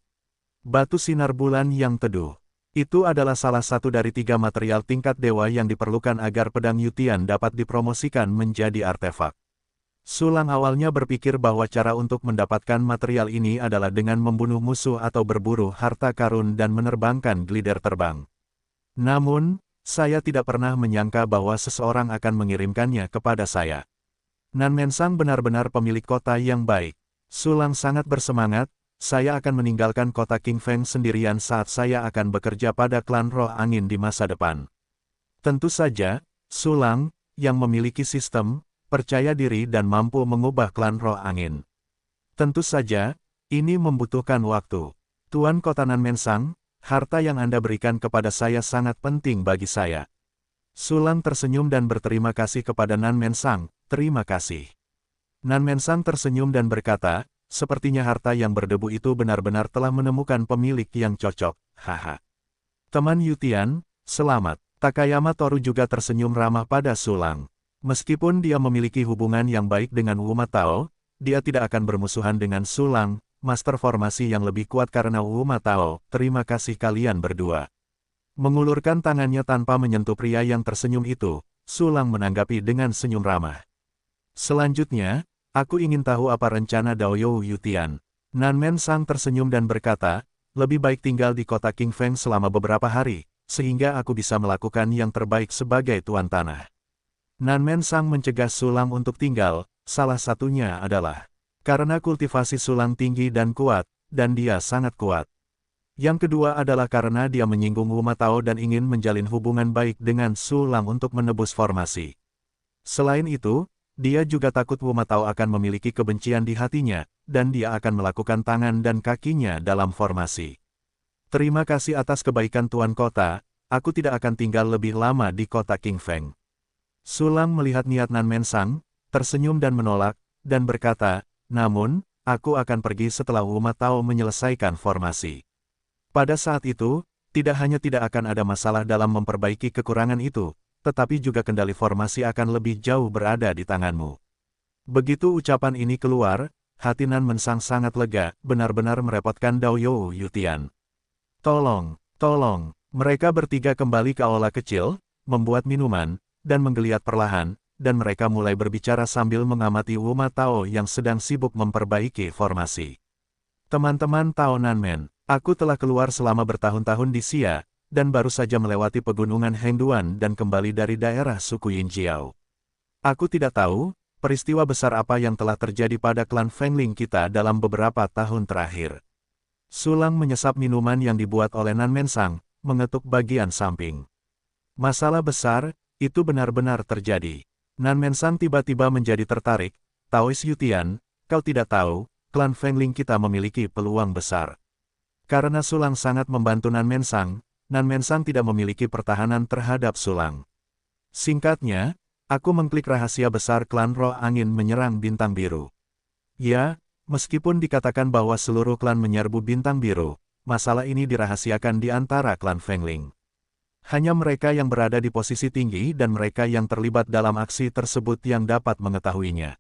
Batu sinar bulan yang teduh. Itu adalah salah satu dari 3 material tingkat dewa yang diperlukan agar pedang Yutian dapat dipromosikan menjadi artefak. Sulang awalnya berpikir bahwa cara untuk mendapatkan material ini adalah dengan membunuh musuh atau berburu harta karun dan menerbangkan glider terbang. Namun, saya tidak pernah menyangka bahwa seseorang akan mengirimkannya kepada saya. Nanmensang benar-benar pemilik kota yang baik. Sulang sangat bersemangat, saya akan meninggalkan kota Qingfeng sendirian saat saya akan bekerja pada klan roh angin di masa depan. Tentu saja, Sulang, yang memiliki sistem, percaya diri dan mampu mengubah klan roh angin. Tentu saja, ini membutuhkan waktu. Tuan Kota Nanmensang, harta yang Anda berikan kepada saya sangat penting bagi saya. Sulang tersenyum dan berterima kasih kepada Nanmensang. Terima kasih. Nanmensang tersenyum dan berkata, sepertinya harta yang berdebu itu benar-benar telah menemukan pemilik yang cocok, haha. Teman Yutian, selamat. Takayama Toru juga tersenyum ramah pada Sulang. Meskipun dia memiliki hubungan yang baik dengan Wu Matao, dia tidak akan bermusuhan dengan Sulang, master formasi yang lebih kuat karena Wu Tao, terima kasih kalian berdua. Mengulurkan tangannya tanpa menyentuh pria yang tersenyum itu, Su Lang menanggapi dengan senyum ramah. Selanjutnya, aku ingin tahu apa rencana Daoyou Yutian. Nanmen Sang tersenyum dan berkata, lebih baik tinggal di kota King Feng selama beberapa hari, sehingga aku bisa melakukan yang terbaik sebagai tuan tanah. Nanmen Sang mencegah Su Lang untuk tinggal, salah satunya adalah karena kultivasi Su Lang tinggi dan kuat, dan dia sangat kuat. Yang kedua adalah karena dia menyinggung Wu Tao dan ingin menjalin hubungan baik dengan Su Lang untuk menebus formasi. Selain itu, dia juga takut Wu Tao akan memiliki kebencian di hatinya, dan dia akan melakukan tangan dan kakinya dalam formasi. Terima kasih atas kebaikan Tuan Kota, aku tidak akan tinggal lebih lama di kota King Feng. Su Lang melihat niat Nanmen Sang, tersenyum dan menolak, dan berkata, namun, aku akan pergi setelah Wu Tao menyelesaikan formasi. Pada saat itu, tidak hanya tidak akan ada masalah dalam memperbaiki kekurangan itu, tetapi juga kendali formasi akan lebih jauh berada di tanganmu. Begitu ucapan ini keluar, hati Nanmen Sang sangat lega, benar-benar merepotkan Daoyou Yutian. Tolong, mereka bertiga kembali ke aula kecil, membuat minuman, dan menggeliat perlahan, dan mereka mulai berbicara sambil mengamati Wu Tao yang sedang sibuk memperbaiki formasi. Teman-teman Tao Nanmen, aku telah keluar selama bertahun-tahun di Xia, dan baru saja melewati pegunungan Hengduan dan kembali dari daerah suku Yinjiao. Aku tidak tahu, peristiwa besar apa yang telah terjadi pada klan Fengling kita dalam beberapa tahun terakhir. Su Lang menyesap minuman yang dibuat oleh Nanmen Sang, mengetuk bagian samping. Masalah besar, itu benar-benar terjadi. Nanmen Sang tiba-tiba menjadi tertarik, Taois Yutian, kau tidak tahu, klan Fengling kita memiliki peluang besar. Karena Su Lang sangat membantu Nanmen Sang tidak memiliki pertahanan terhadap Su Lang. Singkatnya, aku mengklik rahasia besar klan Roh Angin menyerang Bintang Biru. Ya, meskipun dikatakan bahwa seluruh klan menyerbu Bintang Biru, masalah ini dirahasiakan di antara klan Fengling. Hanya mereka yang berada di posisi tinggi dan mereka yang terlibat dalam aksi tersebut yang dapat mengetahuinya.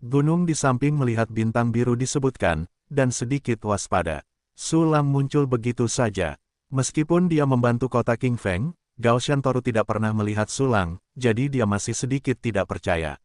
Gunung di samping melihat Bintang Biru disebutkan, dan sedikit waspada. Su Lang muncul begitu saja. Meskipun dia membantu kota King Feng, Gao Shantoru tidak pernah melihat Su Lang, jadi dia masih sedikit tidak percaya.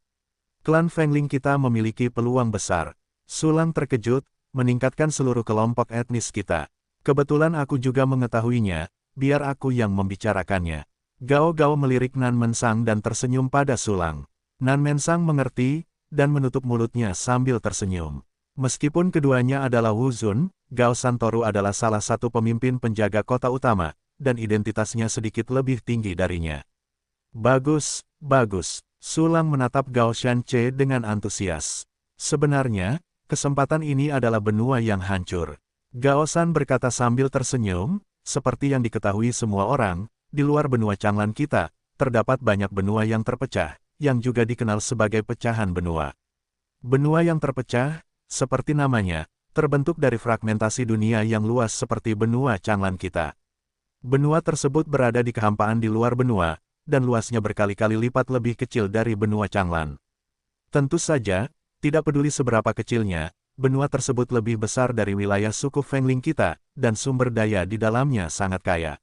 Klan Fengling kita memiliki peluang besar. Su Lang terkejut, meningkatkan seluruh kelompok etnis kita. Kebetulan aku juga mengetahuinya, biar aku yang membicarakannya. Gao melirik Nanmen Sang dan tersenyum pada Su Lang. Nanmen Sang mengerti, dan menutup mulutnya sambil tersenyum. Meskipun keduanya adalah Wu Zun, Gao Shantoru adalah salah satu pemimpin penjaga kota utama, dan identitasnya sedikit lebih tinggi darinya. Bagus. Su Lang menatap Gao Shanche dengan antusias. Sebenarnya, kesempatan ini adalah benua yang hancur. Gao Shan berkata sambil tersenyum, seperti yang diketahui semua orang, di luar benua Changlan kita, terdapat banyak benua yang terpecah, yang juga dikenal sebagai pecahan benua. Benua yang terpecah, seperti namanya, terbentuk dari fragmentasi dunia yang luas seperti benua Changlan kita. Benua tersebut berada di kehampaan di luar benua, dan luasnya berkali-kali lipat lebih kecil dari benua Changlan. Tentu saja, tidak peduli seberapa kecilnya, benua tersebut lebih besar dari wilayah suku Fengling kita, dan sumber daya di dalamnya sangat kaya.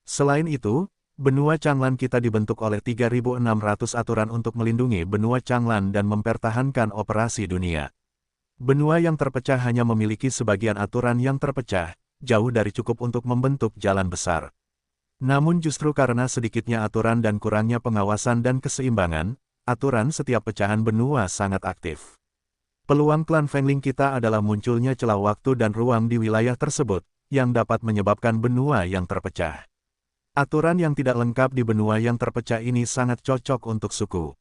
Selain itu, benua Changlan kita dibentuk oleh 3.600 aturan untuk melindungi benua Changlan dan mempertahankan operasi dunia. Benua yang terpecah hanya memiliki sebagian aturan yang terpecah, jauh dari cukup untuk membentuk jalan besar. Namun justru karena sedikitnya aturan dan kurangnya pengawasan dan keseimbangan, aturan setiap pecahan benua sangat aktif. Peluang klan Fengling kita adalah munculnya celah waktu dan ruang di wilayah tersebut, yang dapat menyebabkan benua yang terpecah. Aturan yang tidak lengkap di benua yang terpecah ini sangat cocok untuk suku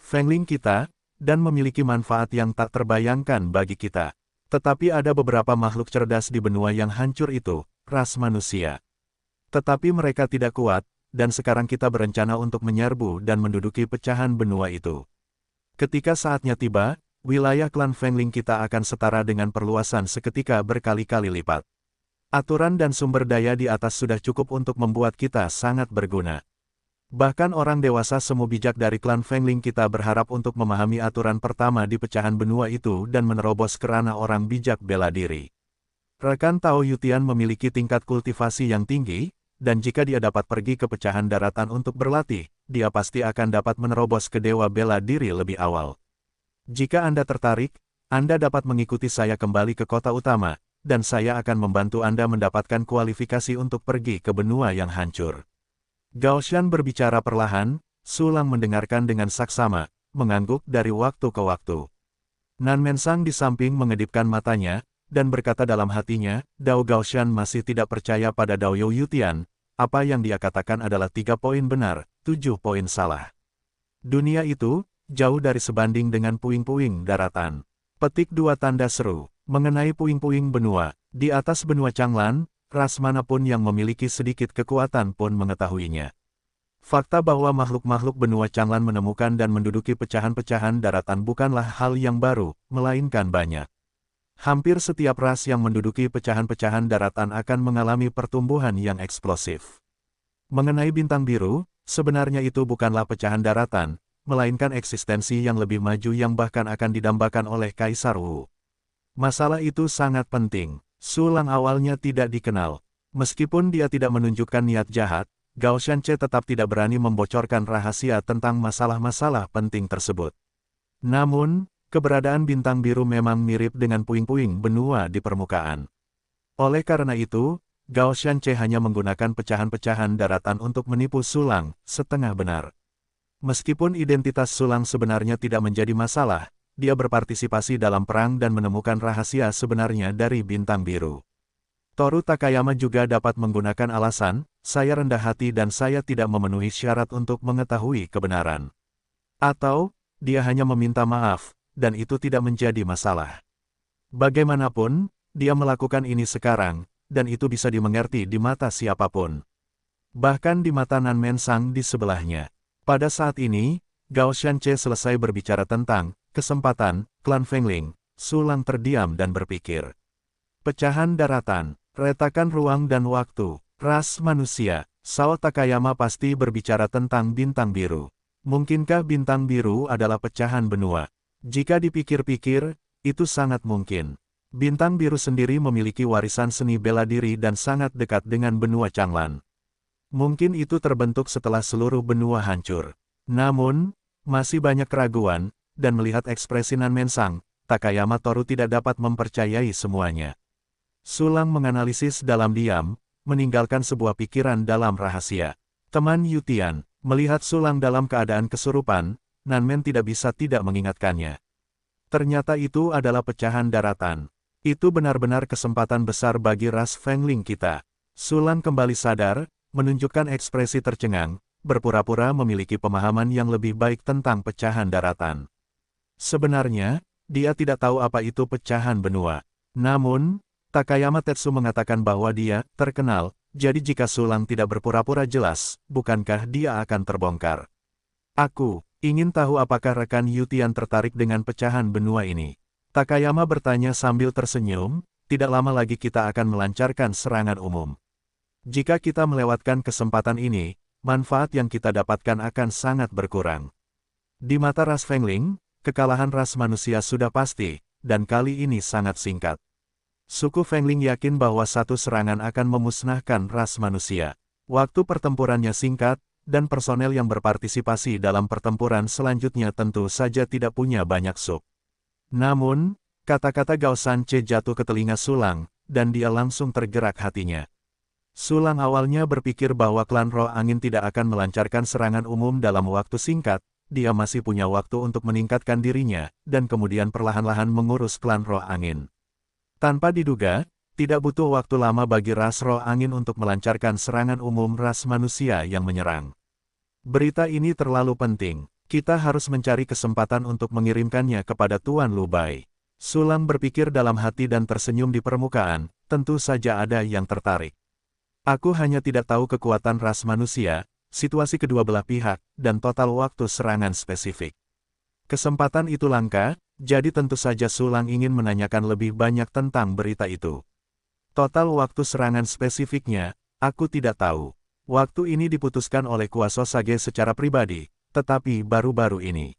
Fengling kita, dan memiliki manfaat yang tak terbayangkan bagi kita. Tetapi ada beberapa makhluk cerdas di benua yang hancur itu, ras manusia. Tetapi mereka tidak kuat, dan sekarang kita berencana untuk menyerbu dan menduduki pecahan benua itu. Ketika saatnya tiba, wilayah klan Fengling kita akan setara dengan perluasan seketika berkali-kali lipat. Aturan dan sumber daya di atas sudah cukup untuk membuat kita sangat berguna. Bahkan orang dewasa semu bijak dari klan Fengling kita berharap untuk memahami aturan pertama di pecahan benua itu dan menerobos kerana orang bijak bela diri. Rekan Tao Yutian memiliki tingkat kultivasi yang tinggi, dan jika dia dapat pergi ke pecahan daratan untuk berlatih, dia pasti akan dapat menerobos ke dewa bela diri lebih awal. Jika Anda tertarik, Anda dapat mengikuti saya kembali ke kota utama, dan saya akan membantu Anda mendapatkan kualifikasi untuk pergi ke benua yang hancur. Gao Shan berbicara perlahan, Su Lang mendengarkan dengan saksama, mengangguk dari waktu ke waktu. Nan Mensang di samping mengedipkan matanya, dan berkata dalam hatinya, Dao Gao Shan masih tidak percaya pada Dao You Yutian, apa yang dia katakan adalah 3 poin benar, 7 poin salah. Dunia itu, jauh dari sebanding dengan puing-puing daratan. Petik 2 tanda seru, mengenai puing-puing benua, di atas benua Changlan, ras manapun yang memiliki sedikit kekuatan pun mengetahuinya. Fakta bahwa makhluk-makhluk benua Changlan menemukan dan menduduki pecahan-pecahan daratan bukanlah hal yang baru, melainkan banyak. Hampir setiap ras yang menduduki pecahan-pecahan daratan akan mengalami pertumbuhan yang eksplosif. Mengenai bintang biru, sebenarnya itu bukanlah pecahan daratan, melainkan eksistensi yang lebih maju yang bahkan akan didambakan oleh Kaisar Wu. Masalah itu sangat penting. Su Lang awalnya tidak dikenal. Meskipun dia tidak menunjukkan niat jahat, Gao Shanche tetap tidak berani membocorkan rahasia tentang masalah-masalah penting tersebut. Namun, keberadaan bintang biru memang mirip dengan puing-puing benua di permukaan. Oleh karena itu, Gao Shanche hanya menggunakan pecahan-pecahan daratan untuk menipu Su Lang, setengah benar. Meskipun identitas Su Lang sebenarnya tidak menjadi masalah, dia berpartisipasi dalam perang dan menemukan rahasia sebenarnya dari bintang biru. Toru Takayama juga dapat menggunakan alasan, saya rendah hati dan saya tidak memenuhi syarat untuk mengetahui kebenaran. Atau, dia hanya meminta maaf, dan itu tidak menjadi masalah. Bagaimanapun, dia melakukan ini sekarang, dan itu bisa dimengerti di mata siapapun. Bahkan di mata Nan Mensang di sebelahnya. Pada saat ini, Gao Shanche selesai berbicara tentang kesempatan, klan Fengling. Su Lang terdiam dan berpikir. Pecahan daratan, retakan ruang dan waktu, ras manusia, Sao Takayama pasti berbicara tentang bintang biru. Mungkinkah bintang biru adalah pecahan benua? Jika dipikir-pikir, itu sangat mungkin. Bintang biru sendiri memiliki warisan seni bela diri dan sangat dekat dengan benua Changlan. Mungkin itu terbentuk setelah seluruh benua hancur. Namun, masih banyak keraguan, dan melihat ekspresi Nan Mensang, Takayama Toru tidak dapat mempercayai semuanya. Su Lang menganalisis dalam diam, meninggalkan sebuah pikiran dalam rahasia. Teman Yutian, melihat Su Lang dalam keadaan kesurupan, Nan Men tidak bisa tidak mengingatkannya. Ternyata itu adalah pecahan daratan. Itu benar-benar kesempatan besar bagi ras Fengling kita. Su Lang kembali sadar, menunjukkan ekspresi tercengang, berpura-pura memiliki pemahaman yang lebih baik tentang pecahan daratan. Sebenarnya, dia tidak tahu apa itu pecahan benua. Namun, Takayama Tetsu mengatakan bahwa dia terkenal, jadi jika Su Lang tidak berpura-pura jelas, bukankah dia akan terbongkar? Aku ingin tahu apakah rekan Yutian tertarik dengan pecahan benua ini. Takayama bertanya sambil tersenyum, tidak lama lagi kita akan melancarkan serangan umum. Jika kita melewatkan kesempatan ini, manfaat yang kita dapatkan akan sangat berkurang. Di mata ras Fengling, kekalahan ras manusia sudah pasti, dan kali ini sangat singkat. Suku Fengling yakin bahwa satu serangan akan memusnahkan ras manusia. Waktu pertempurannya singkat, dan personel yang berpartisipasi dalam pertempuran selanjutnya tentu saja tidak punya banyak sub. Namun, kata-kata Gao Shanche jatuh ke telinga Su Lang, dan dia langsung tergerak hatinya. Su Lang awalnya berpikir bahwa klan Roh Angin tidak akan melancarkan serangan umum dalam waktu singkat, dia masih punya waktu untuk meningkatkan dirinya, dan kemudian perlahan-lahan mengurus klan Roh Angin. Tanpa diduga, tidak butuh waktu lama bagi ras Roh Angin untuk melancarkan serangan umum ras manusia yang menyerang. Berita ini terlalu penting, kita harus mencari kesempatan untuk mengirimkannya kepada Tuan Lu Bai. Su Lang berpikir dalam hati dan tersenyum di permukaan, tentu saja ada yang tertarik. Aku hanya tidak tahu kekuatan ras manusia, situasi kedua belah pihak, dan total waktu serangan spesifik. Kesempatan itu langka, jadi tentu saja Su Lang ingin menanyakan lebih banyak tentang berita itu. Total waktu serangan spesifiknya, aku tidak tahu. Waktu ini diputuskan oleh Kuasosage secara pribadi, tetapi baru-baru ini.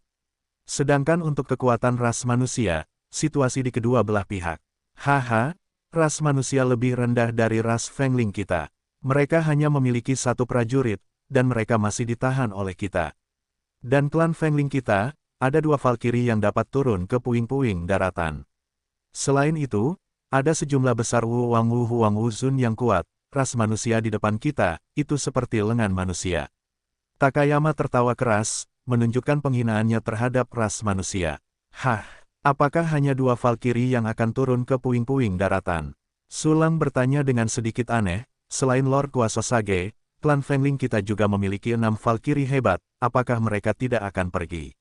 Sedangkan untuk kekuatan ras manusia, situasi di kedua belah pihak. Haha, ras manusia lebih rendah dari ras Fengling kita. Mereka hanya memiliki satu prajurit, dan mereka masih ditahan oleh kita. Dan klan Fengling kita, ada 2 Valkyrie yang dapat turun ke puing-puing daratan. Selain itu, ada sejumlah besar Wu Wang Wu Zun yang kuat, ras manusia di depan kita, itu seperti lengan manusia. Takayama tertawa keras, menunjukkan penghinaannya terhadap ras manusia. Hah, apakah hanya 2 Valkyrie yang akan turun ke puing-puing daratan? Sulang bertanya dengan sedikit aneh, selain Lord Kuasosage, klan Fengling kita juga memiliki 6 Valkyrie hebat, apakah mereka tidak akan pergi?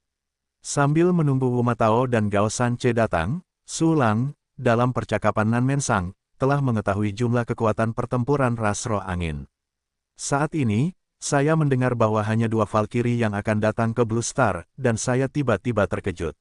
Sambil menunggu Wu Matao dan Gao Sanche datang, Sulang, dalam percakapan Nan Mensang, telah mengetahui jumlah kekuatan pertempuran ras roh angin. Saat ini, saya mendengar bahwa hanya 2 Valkyrie yang akan datang ke Blue Star, dan saya tiba-tiba terkejut.